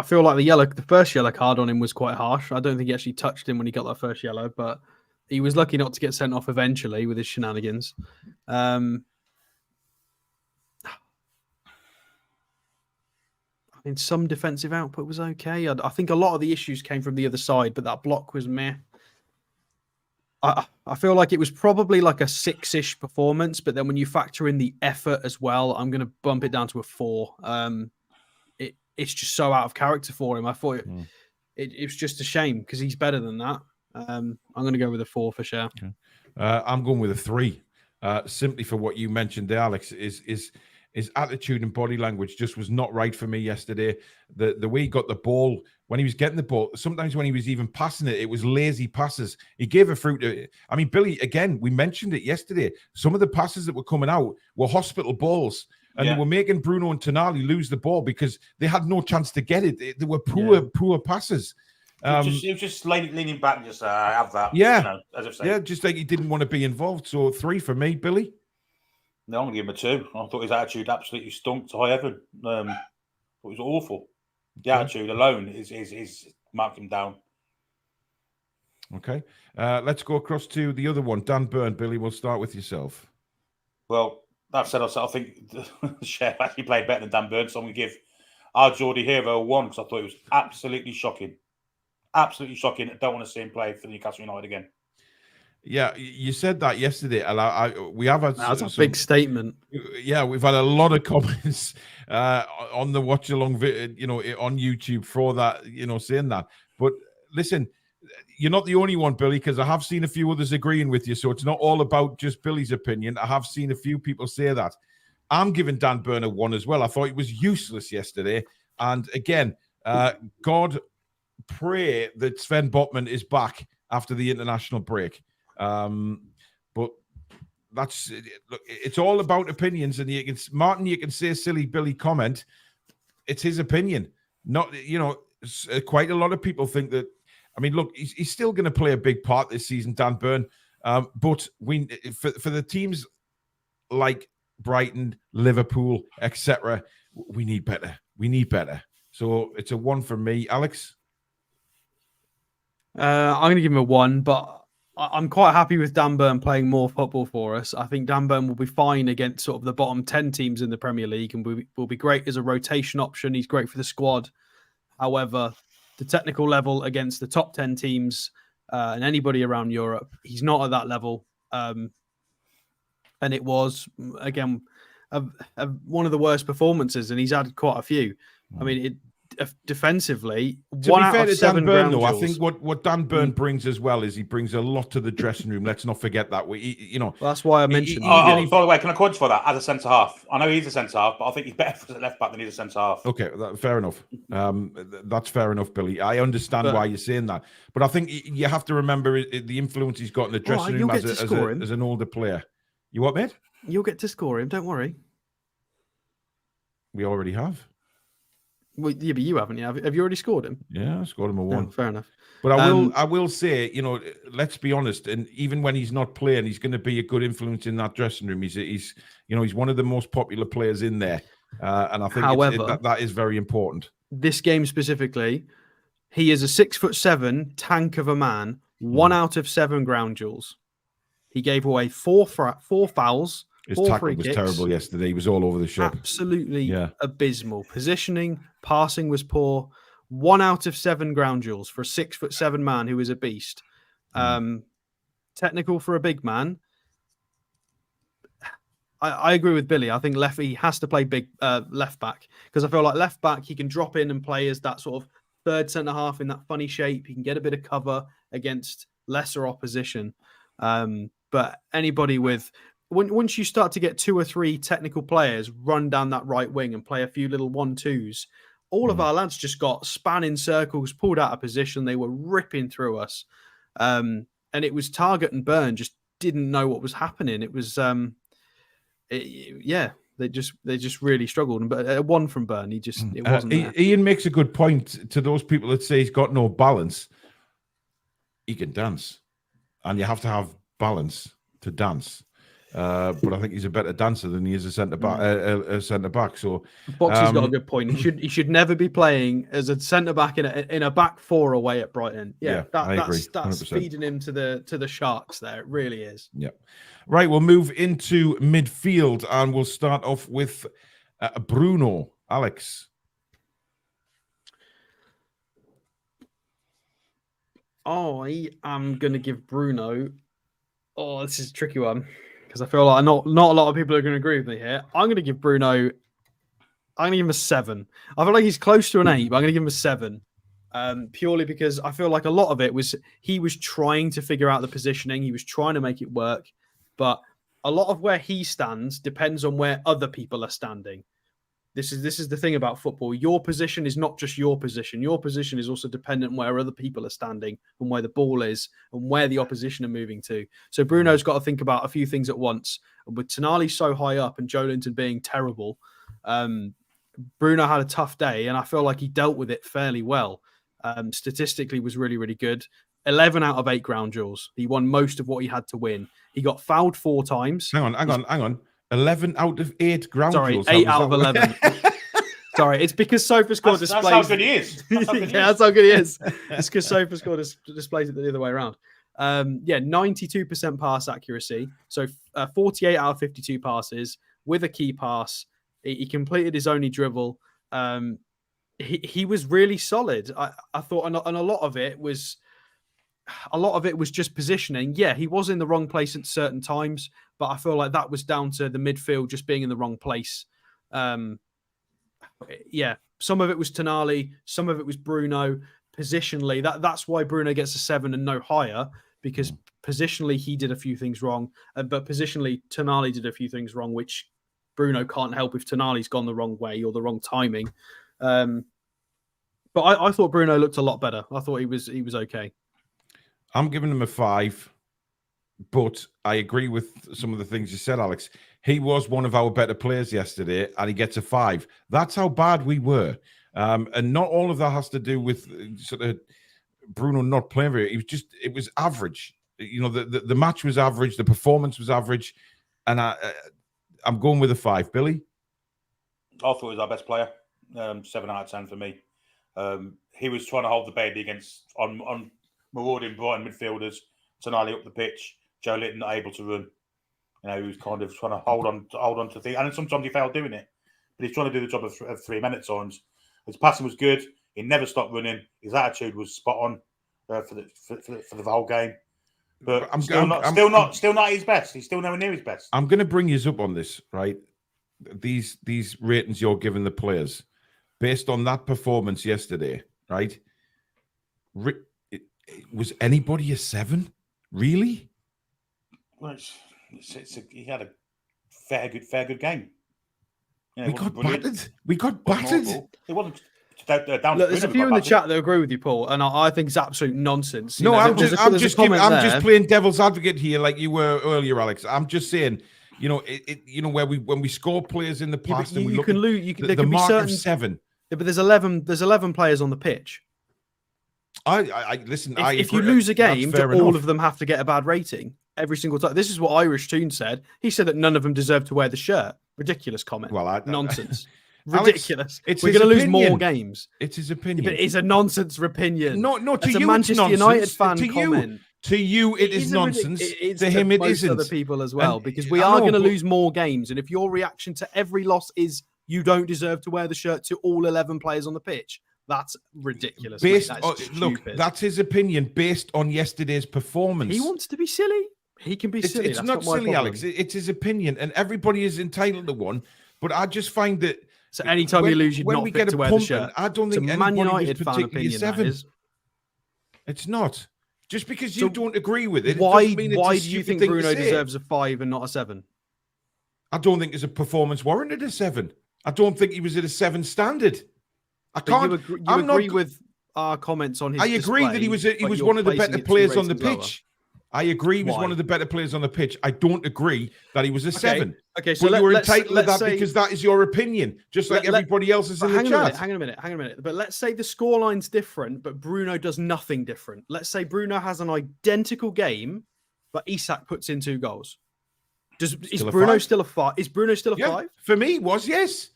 feel like the first yellow card on him was quite harsh. I don't think he actually touched him when he got that first yellow, but he was lucky not to get sent off eventually with his shenanigans. I mean, some defensive output was okay. I think a lot of the issues came from the other side, but that block was meh. I feel like it was probably like a 6-ish performance, but then when you factor in the effort as well, I'm going to bump it down to a 4. It's just so out of character for him. I thought it was just a shame because he's better than that. I'm going to go with a 4 for sure. Okay. I'm going with a 3, simply for what you mentioned there, Alex. His attitude and body language just was not right for me yesterday. The way he got the ball, when he was getting the ball, sometimes when he was even passing it, it was lazy passes. He gave a fruit. I mean, Billy, again, we mentioned it yesterday. Some of the passes that were coming out were hospital balls, and they were making Bruno and Tonali lose the ball because they had no chance to get it. They were poor passes. He was just leaning back and just have that. Yeah, as if saying. just like he didn't want to be involved. So 3 for me, Billy. No, I'm going to give him a 2. I thought his attitude absolutely stunk to high heaven. It was awful. The attitude alone is marked him down. Okay. Let's go across to the other one. Dan Burn. Billy, we'll start with yourself. Well, that said, I think Shea actually played better than Dan Burn, so I'm going to give our Geordie hero a 1 because I thought it was absolutely shocking. Absolutely shocking. I don't want to see him play for Newcastle United again. Yeah, you said that yesterday, and we have had that's a big statement. Yeah, we've had a lot of comments on the watch along, on YouTube for that, saying that. But listen, you're not the only one, Billy, because I have seen a few others agreeing with you. So it's not all about just Billy's opinion. I have seen a few people say that. I'm giving Dan Burn a 1 as well. I thought it was useless yesterday, and again, God pray that Sven Botman is back after the international break. But that's look, it's all about opinions, and you can say silly Billy comment. It's his opinion. Not, quite a lot of people think that, I mean, look, he's still going to play a big part this season, Dan Burn. But for the teams like Brighton, Liverpool, etc., we need better. We need better. So it's a 1 from me. Alex? I'm going to give him a 1, but I'm quite happy with Dan Burn playing more football for us. I think Dan Burn will be fine against sort of the bottom 10 teams in the Premier League and will be great as a rotation option. He's great for the squad. However, the technical level against the top 10 teams and anybody around Europe, he's not at that level. And it was, again, one of the worst performances, and he's had quite a few. I mean, defensively, to be fair to Dan Burn, though, I think what Dan Burn brings as well is he brings a lot to the dressing room. Let's not forget that. Well, that's why I mentioned. By the way, can I quantify that as a centre half? I know he's a centre half, but I think he's better for the left back than he's a centre half. Okay, fair enough. That's fair enough, Billy. I understand why you're saying that, but I think you have to remember the influence he's got in the dressing room as an older player. You what, mate? You'll get to score him. Don't worry. We already have. Well, yeah, but you haven't. Have you already scored him? Yeah, I scored him a 1. No, fair enough. But I will say, let's be honest. And even when he's not playing, he's going to be a good influence in that dressing room. He's one of the most popular players in there, and I think that is very important. This game specifically, he is a 6'7" tank of a man. 1 out of 7 ground duels. He gave away 4 fouls. His tackle was terrible yesterday. He was all over the shop. Absolutely abysmal. Positioning, passing was poor. 1 out of 7 ground duels for a 6'7" man who is a beast. Technical for a big man. I agree with Billy. I think he has to play big left back because I feel like left back he can drop in and play as that sort of third centre half in that funny shape. He can get a bit of cover against lesser opposition. But anybody with once you start to get 2 or 3 technical players run down that right wing and play a few little 1-2s, all of our lads just got spanning circles, pulled out of position. They were ripping through us. And it was Target and Burn just didn't know what was happening. It was, they just really struggled. But a 1 from Burn, it wasn't there. Ian makes a good point to those people that say he's got no balance. He can dance. And you have to have balance to dance. But I think he's a better dancer than he is a centre back. So Boxy's got a good point. He should never be playing as a centre back in a back 4 away at Brighton. I agree. That's feeding him to the Sharks. There, it really is. Yeah. Right. We'll move into midfield and we'll start off with Bruno. Alex. I am going to give Bruno. Oh, this is a tricky one. Because I feel like not a lot of people are going to agree with me here. I'm going to give Bruno. I'm going to give him a 7. I feel like he's close to an 8, but I'm going to give him a 7. Purely because I feel like a lot of it was he was trying to figure out the positioning. He was trying to make it work. But a lot of where he stands depends on where other people are standing. This is the thing about football. Your position is not just your position. Your position is also dependent on where other people are standing and where the ball is and where the opposition are moving to. So Bruno's got to think about a few things at once. And with Tonali so high up and Joelinton being terrible, Bruno had a tough day and I feel like he dealt with it fairly well. Statistically was really, really good. 11 out of 8 ground duels. He won most of what he had to win. He got fouled 4 times. Hang on. 11 out of 8 ground duels. 8 out of 11. Sorry, it's because SofaScore displays. That's how good he is. That's how good he is. It's because SofaScore displays it the other way around. 92% pass accuracy. So 48 out of 52 passes with a key pass. He completed his only dribble. He was really solid. I thought, and a lot of it was just positioning. Yeah, he was in the wrong place at certain times, but I feel like that was down to the midfield just being in the wrong place. Some of it was Tonali, some of it was Bruno. Positionally, that's why Bruno gets a 7 and no higher, because positionally he did a few things wrong, but positionally Tonali did a few things wrong, which Bruno can't help if Tonali's gone the wrong way or the wrong timing. But I thought Bruno looked a lot better. I thought he was okay. I'm giving him a 5, but I agree with some of the things you said, Alex. He was one of our better players yesterday, and he gets a 5. That's how bad we were. And not all of that has to do with sort of Bruno not playing very. It was average. You know, the match was average. The performance was average, and I'm going with a 5. Billy? I thought he was our best player. 7 out of 10 for me. He was trying to hold the baby on marauding Brighton midfielders. Tonali up the pitch. Joe Linton not able to run. You know, he was kind of trying to hold on to things, and sometimes he failed doing it. But he's trying to do the job of 3 men at times. His passing was good. He never stopped running. His attitude was spot on for the whole game. But still not his best. He's still nowhere near his best. I'm going to bring you up on this, right? These ratings you're giving the players based on that performance yesterday, right? Was anybody a 7? Really? Well, he had a fair good game. You know, we got battered. It wasn't down. Look, there's a few in the chat that agree with you, Paul, and I think it's absolute nonsense. I'm just playing devil's advocate here, like you were earlier, Alex. I'm just saying, you know, when we score players in the past, and you can lose. There can be certain 7. Yeah, but there's 11 players on the pitch. I listen. If you lose a game, all of them have to get a bad rating every single time. This is what Irish Toon said. He said that none of them deserve to wear the shirt. Ridiculous comment. Well, nonsense. Ridiculous. Alex, we're going to lose more games. It's his opinion. Yeah, but it's a nonsense opinion. No, to it's you, a Manchester it's United fan comment. To you, it is nonsense. To him, it isn't. Other people as well, because we are going to lose more games. And if your reaction to every loss is you don't deserve to wear the shirt to all 11 players on the pitch, that's ridiculous. Look, that's his opinion based on yesterday's performance. He wants to be silly. He can be silly. It's not silly, Alex. It's his opinion, and everybody is entitled to one. But I just find that so anytime you lose, you're not fit to wear the shirt. I don't think Man United fan opinion. 7. It's not just because you don't agree with it. Why do you think Bruno deserves a 5 and not a 7? I don't think his performance warranted a 7. I don't think he was at a 7 standard. I can't. You agree with our comments on his. I agree that he was one of the better players on the pitch. I agree he was one of the better players on the pitch. I don't agree that he was a 7. Okay, so you were entitled to that because that is your opinion, just like everybody else is in the chat. Hang on a minute. But let's say the scoreline's different, but Bruno does nothing different. Let's say Bruno has an identical game, but Isak puts in 2 goals. Is Bruno still a 5? Is Bruno still a 5? For me, it was, yes.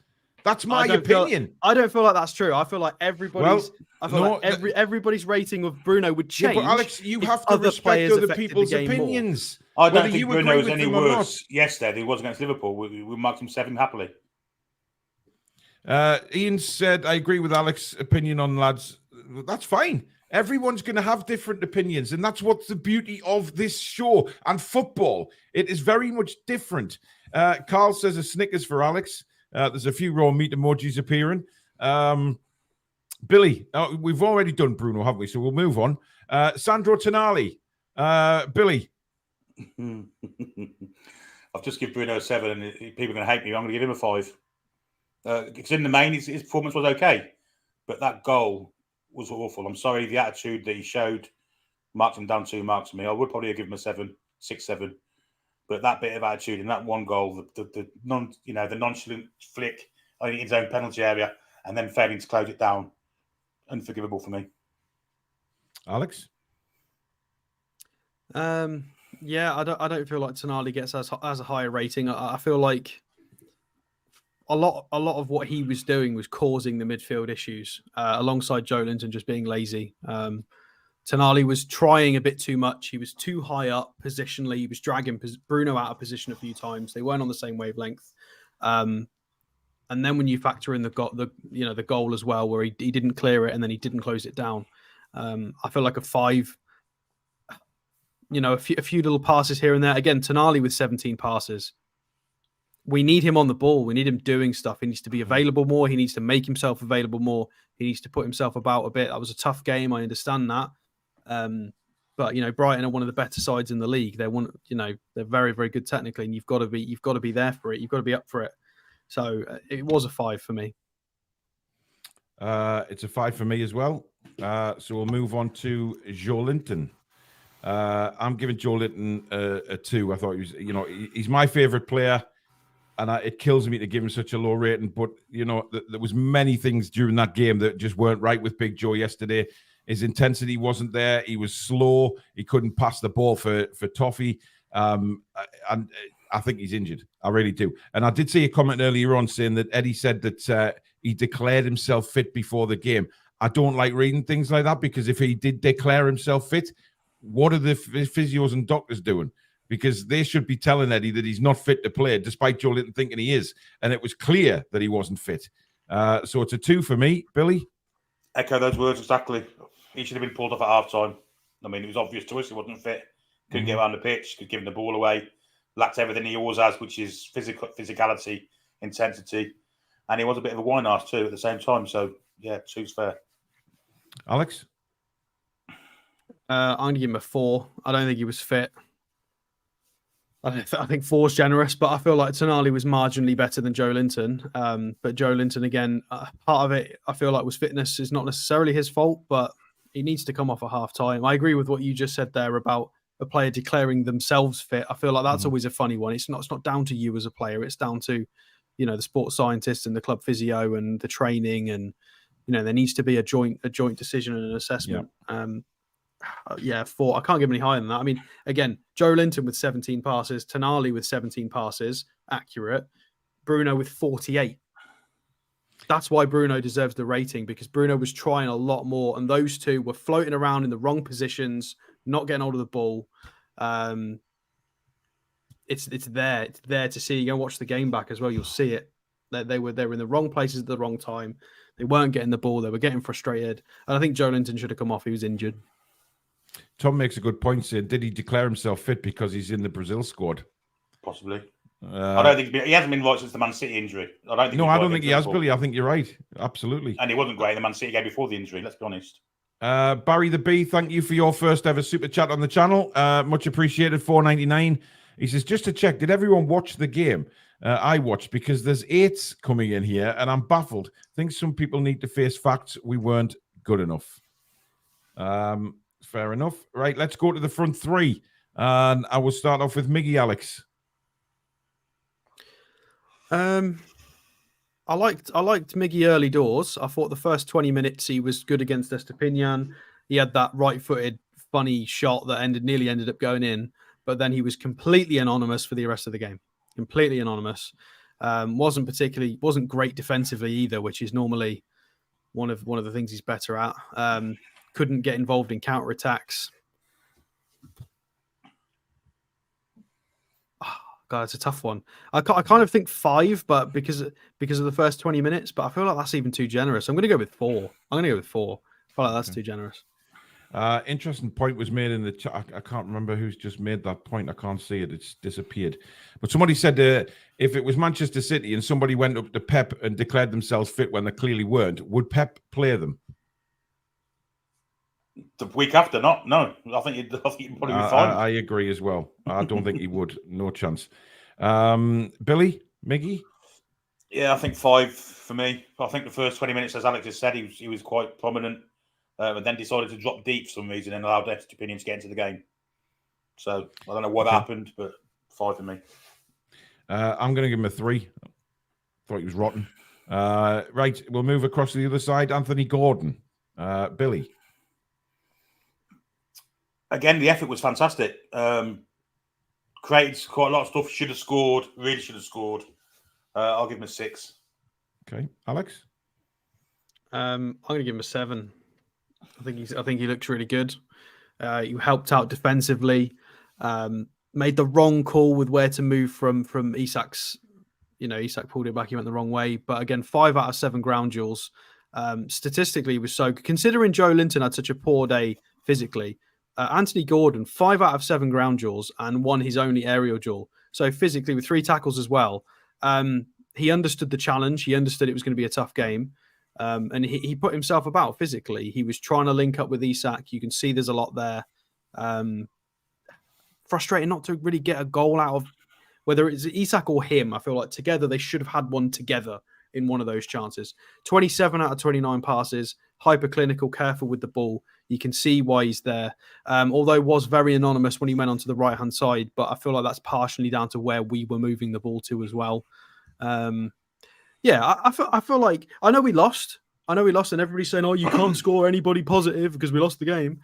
That's my opinion. I don't feel like that's true. I feel like everybody's rating of Bruno would change. Yeah, but Alex, you have to respect other people's opinions. I don't think Bruno was any worse yesterday than he was against Liverpool. We marked him 7 happily. Ian said, I agree with Alex's opinion on lads. That's fine. Everyone's going to have different opinions, and that's what's the beauty of this show. And football, it is very much different. Carl says a Snickers for Alex. There's a few raw meat emojis appearing. Billy, we've already done Bruno, haven't we? So we'll move on. Sandro Tonali. Billy. I've just given Bruno a 7, and people are going to hate me. I'm going to give him a 5. Because in the main, his performance was okay. But that goal was awful. I'm sorry, the attitude that he showed marked him down 2 marks for me. I would probably give him a 7, 6, 7. But that bit of attitude in that one goal, the nonchalant flick in his own penalty area, and then failing to close it down, unforgivable for me. Alex, yeah, I don't feel like Tonali gets as a higher rating. I feel like a lot of what he was doing was causing the midfield issues, alongside Joe Linton just being lazy. Tonali was trying a bit too much. He was too high up positionally. He was dragging Bruno out of position a few times. They weren't on the same wavelength. And then when you factor in the goal as well, where he didn't clear it and then he didn't close it down, I feel like a 5. A few little passes here and there. Again, Tonali with 17 passes. We need him on the ball. We need him doing stuff. He needs to be available more. He needs to make himself available more. He needs to put himself about a bit. That was a tough game. I understand that. But Brighton are one of the better sides in the league. They're very, very good technically, and you've got to be there for it. You've got to be up for it. So it was a 5 for me. It's a 5 for me as well. So we'll move on to Joe Linton. I'm giving Joe Linton a 2. I thought he was, he's my favorite player, and it kills me to give him such a low rating. But there was many things during that game that just weren't right with Big Joe yesterday. His intensity wasn't there. He was slow. He couldn't pass the ball for Toffee. And I think he's injured. I really do. And I did see a comment earlier on saying that Eddie said that he declared himself fit before the game. I don't like reading things like that, because if he did declare himself fit, what are the physios and doctors doing? Because they should be telling Eddie that he's not fit to play, despite Joe Linton thinking he is. And it was clear that he wasn't fit. So it's a 2 for me. Billy? Echo those words exactly. He should have been pulled off at half-time. I mean, it was obvious to us he wasn't fit. Couldn't get around the pitch, could give him the ball away. Lacked everything he always has, which is physicality, intensity. And he was a bit of a wine-arse too at the same time. So, yeah, 2's fair. Alex? I'm going to give him a 4. I don't think he was fit. I think 4's generous, but I feel like Tonali was marginally better than Joe Linton. But Joe Linton, again, part of it, I feel like, was fitness is not necessarily his fault, but he needs to come off at half-time. I agree with what you just said there about a player declaring themselves fit. I feel like that's always a funny one. It's not down to you as a player. It's down to, the sports scientists and the club physio and the training, and there needs to be a joint decision and an assessment. Yeah. 4. I can't give any higher than that. I mean, again, Joe Linton with 17 passes, Tonali with 17 passes, accurate. Bruno with 48. That's why Bruno deserves the rating, because Bruno was trying a lot more, and those two were floating around in the wrong positions, not getting hold of the ball. It's there. It's there to see. You go watch the game back as well. You'll see it. They were in the wrong places at the wrong time. They weren't getting the ball. They were getting frustrated. And I think Joe Linton should have come off. He was injured. Tom makes a good point saying, did he declare himself fit because he's in the Brazil squad? Possibly. I don't think he hasn't been right since the Man City injury. I don't think he has, Billy. I think you're right. Absolutely. And he wasn't great in the Man City game before the injury, let's be honest. Barry the Bee, thank you for your first ever super chat on the channel. Much appreciated. $4.99. He says, just to check, did everyone watch the game? I watched, because there's 8s coming in here and I'm baffled. I think some people need to face facts. We weren't good enough. Fair enough. Right, let's go to the front 3. And I will start off with Miggy, Alex. I liked Miggy early doors. I thought the first 20 minutes he was good against Estepinian. He had that right-footed funny shot that nearly ended up going in, but then he was completely anonymous for the rest of the game. Completely anonymous. Wasn't great defensively either, which is normally one of the things he's better at. Couldn't get involved in counter-attacks. God, it's a tough one. I kind of think 5, but because of the first 20 minutes, but I feel like that's even too generous. I'm going to go with 4. I feel like that's too generous. Interesting point was made in the chat. I can't remember who's just made that point. I can't see it. It's disappeared. But somebody said if it was Manchester City and somebody went up to Pep and declared themselves fit when they clearly weren't, would Pep play them? The week after, not. No. I think he'd probably be fine. I agree as well. I don't think he would. No chance. Billy? Miggy? Yeah, I think 5 for me. I think the first 20 minutes, as Alex just said, he was quite prominent. But then decided to drop deep for some reason and allowed Estepinian to get into the game. So I don't know what happened, but 5 for me. I'm going to give him a 3. Thought he was rotten. Right, we'll move across to the other side. Anthony Gordon. Billy. Again, the effort was fantastic. Created quite a lot of stuff. Should have scored. Really should have scored. I'll give him a 6. Okay, Alex. I'm going to give him a 7. I think he looks really good. You helped out defensively. Made the wrong call with where to move from Isak's. Isak pulled it back. He went the wrong way. But again, 5 out of 7 ground duels. Statistically, was so good. Considering Joe Linton had such a poor day physically, Anthony Gordon 5 out of 7 ground duels and won his only aerial duel. So physically, with 3 tackles as well. He understood the challenge. He understood it was going to be a tough game. And he put himself about physically. He was trying to link up with Isak. You can see there's a lot there. Frustrating not to really get a goal out of whether it's Isak or him. I feel like together they should have had one together in one of those chances. 27 out of 29 passes, hyperclinical, careful with the ball. You can see why he's there. Although was very anonymous when he went onto the right-hand side, but I feel like that's partially down to where we were moving the ball to as well. I feel like I know we lost, I know we lost, and everybody's saying, "Oh, you can't score anybody positive because we lost the game."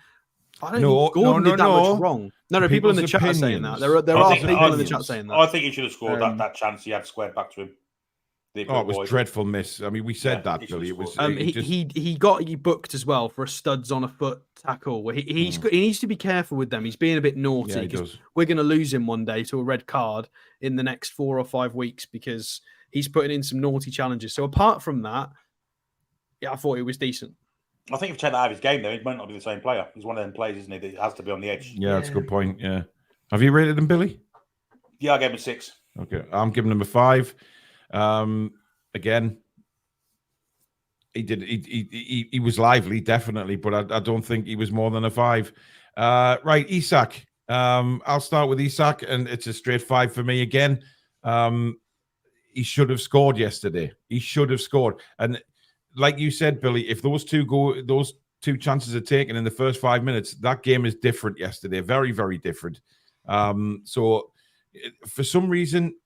I don't No, think Gordon no, did that no. much wrong. No, people in the People's chat are saying that. opinions. There are I think- people in the chat saying that. I think he should have scored that chance he had squared back to him. It was dreadful miss. I mean, we said that, Billy. It was. He got booked as well for a studs on a foot tackle. Where he needs to be careful with them. He's being a bit naughty because we're going to lose him one day to a red card in the next 4 or 5 weeks because he's putting in some naughty challenges. So apart from that, yeah, I thought it was decent. I think if you check that out of his game, though, he might not be the same player. He's one of them players, isn't he, that has to be on the edge. Yeah, that's a good point. Yeah. Have you rated him, Billy? Yeah, I gave him a 6. Okay, I'm giving him a 5. Again, he was lively, definitely, but I don't think he was more than a 5. Right, Isak. I'll start with Isak, and it's a straight 5 for me again. He should have scored yesterday. He should have scored. And like you said, Billy, if those two chances are taken in the first 5 minutes, that game is different yesterday. Very, very different. So for some reason,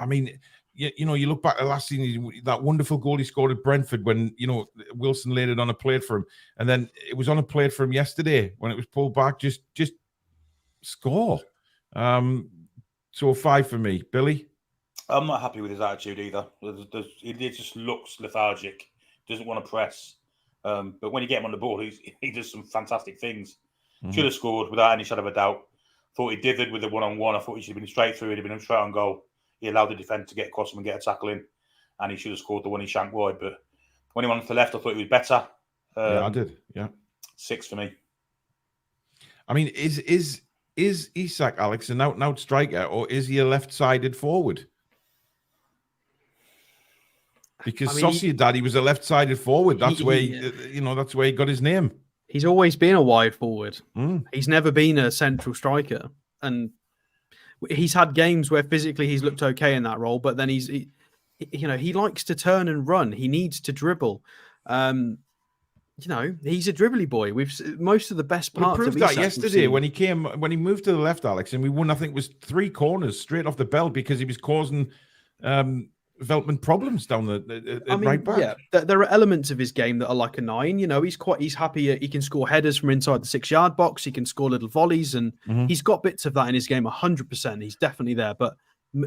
I mean, you look back at last season, that wonderful goal he scored at Brentford when, Wilson laid it on a plate for him. And then it was on a plate for him yesterday when it was pulled back. Just score. So a 5 for me. Billy? I'm not happy with his attitude either. He just looks lethargic. Doesn't want to press. But when you get him on the ball, he does some fantastic things. Mm-hmm. Should have scored without any shadow of a doubt. Thought he dithered with the one-on-one. I thought he should have been straight through. He'd have been straight on goal. He allowed the defender to get across him and get a tackle in. And he should have scored the one he shanked wide. But when he went to the left, I thought he was better. Yeah, I did. Yeah. 6 for me. I mean, is Isak, Alex, an out-and-out striker, or is he a left-sided forward? Because Sociedad, he was a left-sided forward. That's where that's where he got his name. He's always been a wide forward. He's never been a central striker, and he's had games where physically he's looked okay in that role. But then he likes to turn and run. He needs to dribble. He's a dribbly boy. Most of the best parts. We proved that yesterday when he moved to the left, Alex, and we won. I think it was 3 corners straight off the bell because he was causing development problems down the right back. Yeah, there are elements of his game that are like a 9. He's happy. He can score headers from inside the 6-yard box. He can score little volleys, and he's got bits of that in his game. 100%. He's definitely there, but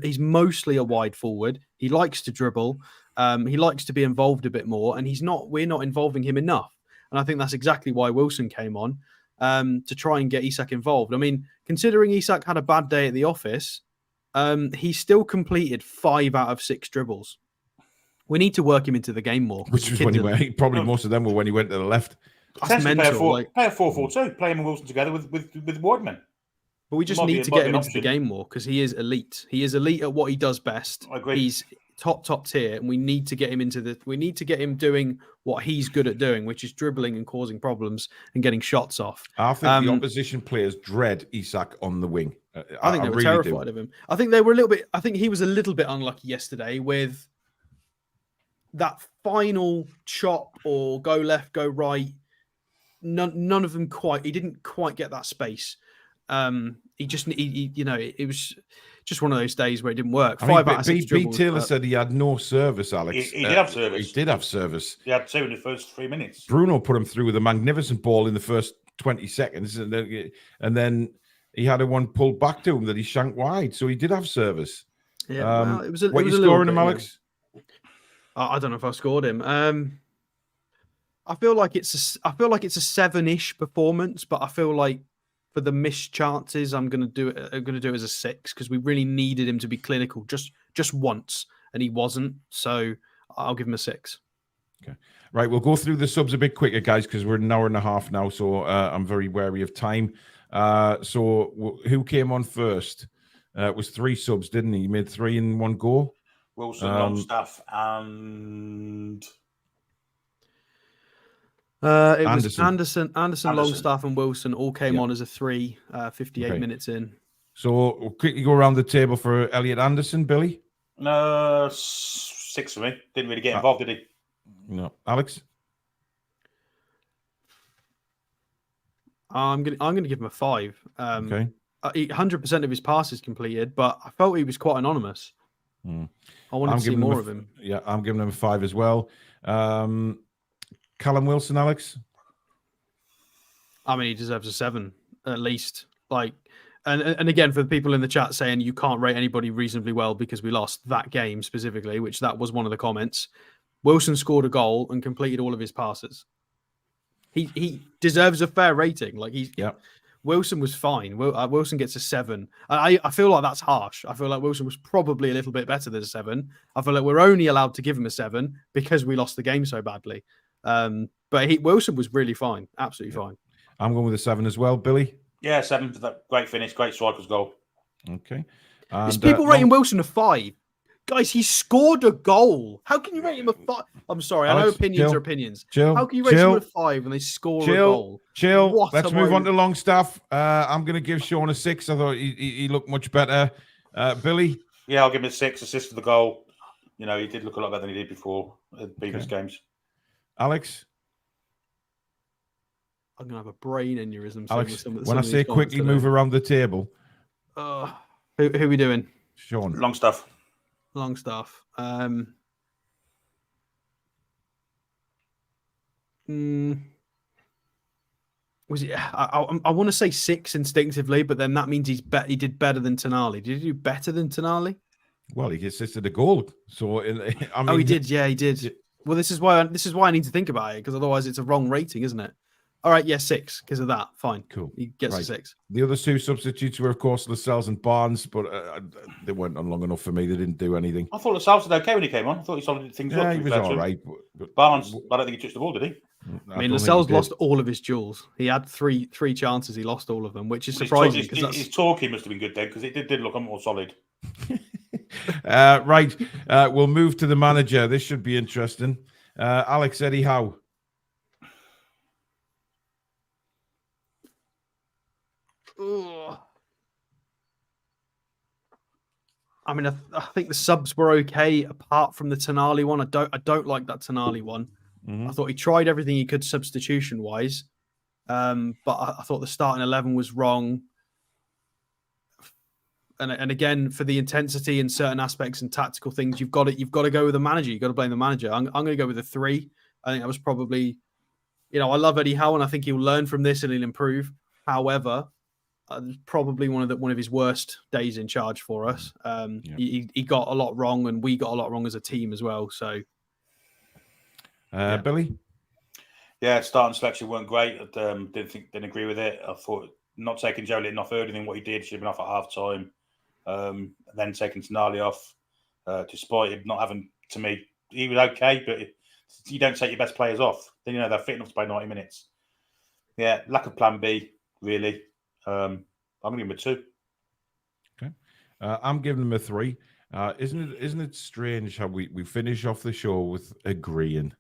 he's mostly a wide forward. He likes to dribble. He likes to be involved a bit more, and we're not involving him enough. And I think that's exactly why Wilson came on to try and get Isak involved. I mean, considering Isak had a bad day at the office, he still completed 5 out of 6 dribbles. We need to work him into the game more. Which was when he went. Probably most of them were when he went to the left. That's mental. Play a 4-4-2. Play him and Wilson together with Wideman. But we just need to get him into the game more because he is elite. He is elite at what he does best. I agree. He's top tier, and we need to get him we need to get him doing what he's good at doing, which is dribbling and causing problems and getting shots off. I think the opposition players dread Isak on the wing. I think they were terrified of him. I think they were I think he was a little bit unlucky yesterday with that final chop or go left, go right. None of them he didn't quite get that space. It was just one of those days where it didn't work. 5 out of 6 dribbles. Taylor said he had no service, Alex. He did have service. He did have service. He had 2 in the first 3 minutes. Bruno put him through with a magnificent ball in the first 20 seconds, and then he had one pulled back to him that he shanked wide. So he did have service. Yeah, it was. What you scoring him, Alex? I don't know if I scored him. I feel like it's a 7-ish performance, but I feel like for the missed chances, I'm gonna do it as a 6 because we really needed him to be clinical just once, and he wasn't. So I'll give him a 6. Okay, right. We'll go through the subs a bit quicker, guys, because we're an hour and a half now. So I'm very wary of time. So who came on first? It was 3 subs, didn't he? He made 3 in one go. Wilson, Longstaff, and it was Anderson, Longstaff, and Wilson all came on as a 3, 58 minutes in. So we'll quickly go around the table for Elliot Anderson, Billy. 6 for me. Didn't really get involved, did he? No, Alex. I'm gonna give him a 5. Okay. 100% of his passes completed, but I felt he was quite anonymous. I wanted to see more of him. Yeah, I'm giving him a 5 as well. Callum Wilson, Alex? I mean, he deserves a 7 at least. Like, and again, for the people in the chat saying you can't rate anybody reasonably well because we lost that game specifically, which that was one of the comments. Wilson scored a goal and completed all of his passes. He deserves a fair rating. Like Wilson was fine. Wilson gets a 7. I feel like that's harsh. I feel like Wilson was probably a little bit better than a 7. I feel like we're only allowed to give him a 7 because we lost the game so badly. But Wilson was really fine. Absolutely fine. I'm going with a 7 as well. Billy? Yeah, 7 for that great finish, great striker's goal. Okay. There's people rating Wilson a 5. Guys, he scored a goal. How can you rate him a 5? I'm sorry, Alex, I know opinions chill, are opinions. Chill, How can you rate someone a 5 when they score a goal? Chill. Let's move on to Longstaff. I'm going to give Sean a 6. I thought he looked much better. Billy? Yeah, I'll give him a 6. Assist for the goal. You know, he did look a lot better than he did before at previous games. Alex? I'm going to have a brain aneurysm. Alex, when I say quickly move around the table. Who are we doing? Sean. Longstaff. Was it? I want to say 6 instinctively, but then that means he did better than Tonali. Did he do better than Tonali? Well, he assisted a goal. So I mean, he did. Yeah, he did. Well, this is why I need to think about it, because otherwise it's a wrong rating, isn't it? All right, 6 because of that. Fine, cool. He gets a 6. The other 2 substitutes were, of course, Lascelles and Barnes, but they weren't on long enough for me. They didn't do anything. I thought Lascelles did okay when he came on. I thought he solid things up. Yeah, he was all right. But Barnes, I don't think he touched the ball, did he? I mean, Lascelles lost all of his duels. He had three chances. He lost all of them, which is surprising. His talking must have been good then, because it did look more solid. Right. We'll move to the manager. This should be interesting. Alex, Eddie Howe. I mean, I think the subs were okay, apart from the Tonali one. I don't like that Tonali one. I thought he tried everything he could substitution wise, but I thought the starting 11 was wrong. And again, for the intensity in certain aspects and tactical things, you've got to go with the manager. You've got to blame the manager. I'm going to go with a 3. I think that was probably, I love Eddie Howe and I think he'll learn from this and he'll improve. However, probably one of his worst days in charge for us. He got a lot wrong, and we got a lot wrong as a team as well. So, Billy, starting selection weren't great. Didn't agree with it. I thought not taking Joe Litton off earlier than what he did. Should have been off at half time. Then taking Tonali off, despite him not having, to me, he was okay, but you don't take your best players off. Then they're fit enough to play 90 minutes. Yeah, lack of plan B, really. I'm going to give him a 2. Okay, I'm giving him a 3. Isn't it strange how we finish off the show with agreeing?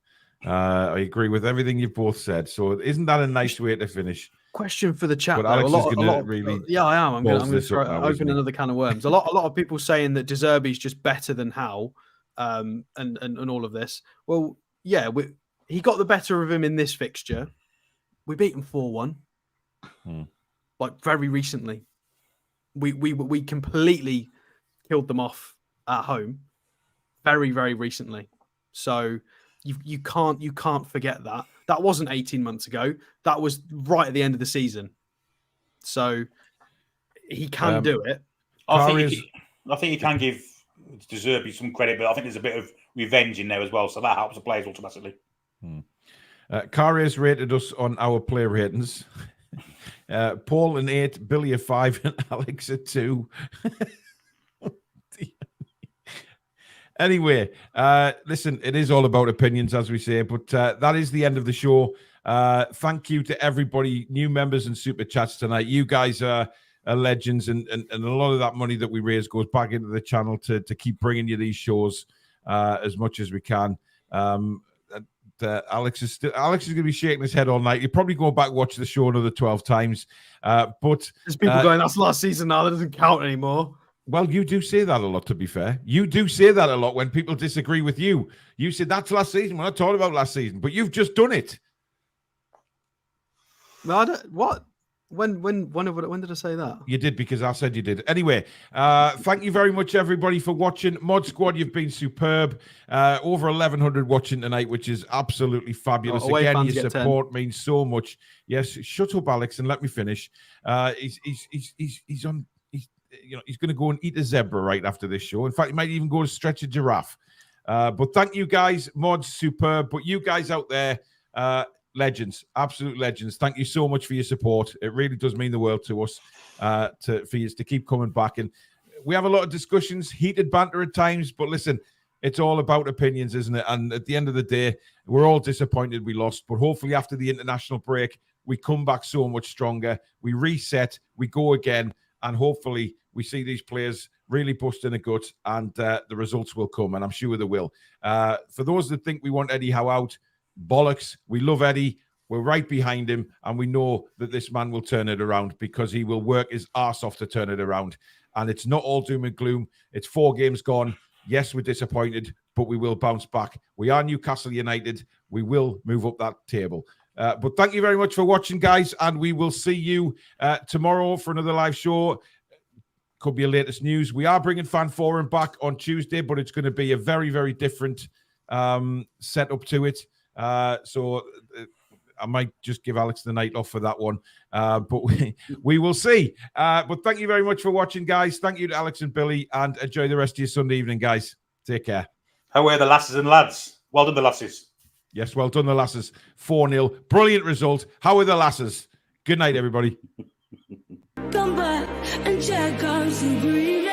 I agree with everything you've both said. So isn't that a nice way to finish? Question for the chat. But Alex is going to really. Yeah, I am. I'm going to open another can of worms. A lot of people saying that De Zerbi's just better than Howe, and all of this. Well, yeah, he got the better of him in this fixture. We beat him 4-1. Like very recently, we completely killed them off at home. Very, very recently. So you can't forget that. That wasn't 18 months ago. That was right at the end of the season. So he can do it. I think you can give De Zerbi some credit, but I think there's a bit of revenge in there as well. So that helps the players automatically. Karius rated us on our play ratings. Paul an 8, Billy a 5, and Alex a 2. Anyway, listen, it is all about opinions, as we say, but that is the end of the show. Thank you to everybody, new members and super chats tonight. You guys are legends, and a lot of that money that we raise goes back into the channel to keep bringing you these shows as much as we can. Alex is going to be shaking his head all night. You'll probably go back and watch the show another 12 times. But there's people going, that's last season now. That doesn't count anymore. Well, you do say that a lot, to be fair. You do say that a lot when people disagree with you. You said, that's last season. We're not talking about last season, but you've just done it. No, what? When did I say that? You did, because I said you did. Anyway, thank you very much, everybody, for watching. Mod Squad, you've been superb. Over 1,100 watching tonight, which is absolutely fabulous. Again, your support means so much. Yes, shut up, Alex, and let me finish. He's on. He's going to go and eat a zebra right after this show. In fact, he might even go to stretch a giraffe. But thank you guys. Mod's superb. But you guys out there, legends, absolute legends. Thank you so much for your support. It really does mean the world to us for you to keep coming back. And we have a lot of discussions, heated banter at times. But listen, it's all about opinions, isn't it? And at the end of the day, we're all disappointed we lost. But hopefully after the international break, we come back so much stronger. We reset, we go again. And hopefully we see these players really bust in the guts, and the results will come, and I'm sure they will. For those that think we want Eddie Howe out, bollocks. We love Eddie. We're right behind him, and we know that this man will turn it around, because he will work his arse off to turn it around. And it's not all doom and gloom. It's 4 games gone. Yes, we're disappointed, but we will bounce back. We are Newcastle United. We will move up that table. But thank you very much for watching, guys, and we will see you tomorrow for another live show. Could be a latest news. We are bringing Fan Forum back on Tuesday, but it's going to be a very, very different setup to it. So I might just give Alex the night off for that one. But we will see. But thank you very much for watching, guys. Thank you to Alex and Billy, and enjoy the rest of your Sunday evening, guys. Take care. How are the lasses and lads? Well done, the lasses. Yes, well done, the lasses. 4-0. Brilliant result. How are the lasses? Good night, everybody. Come back and check out the green.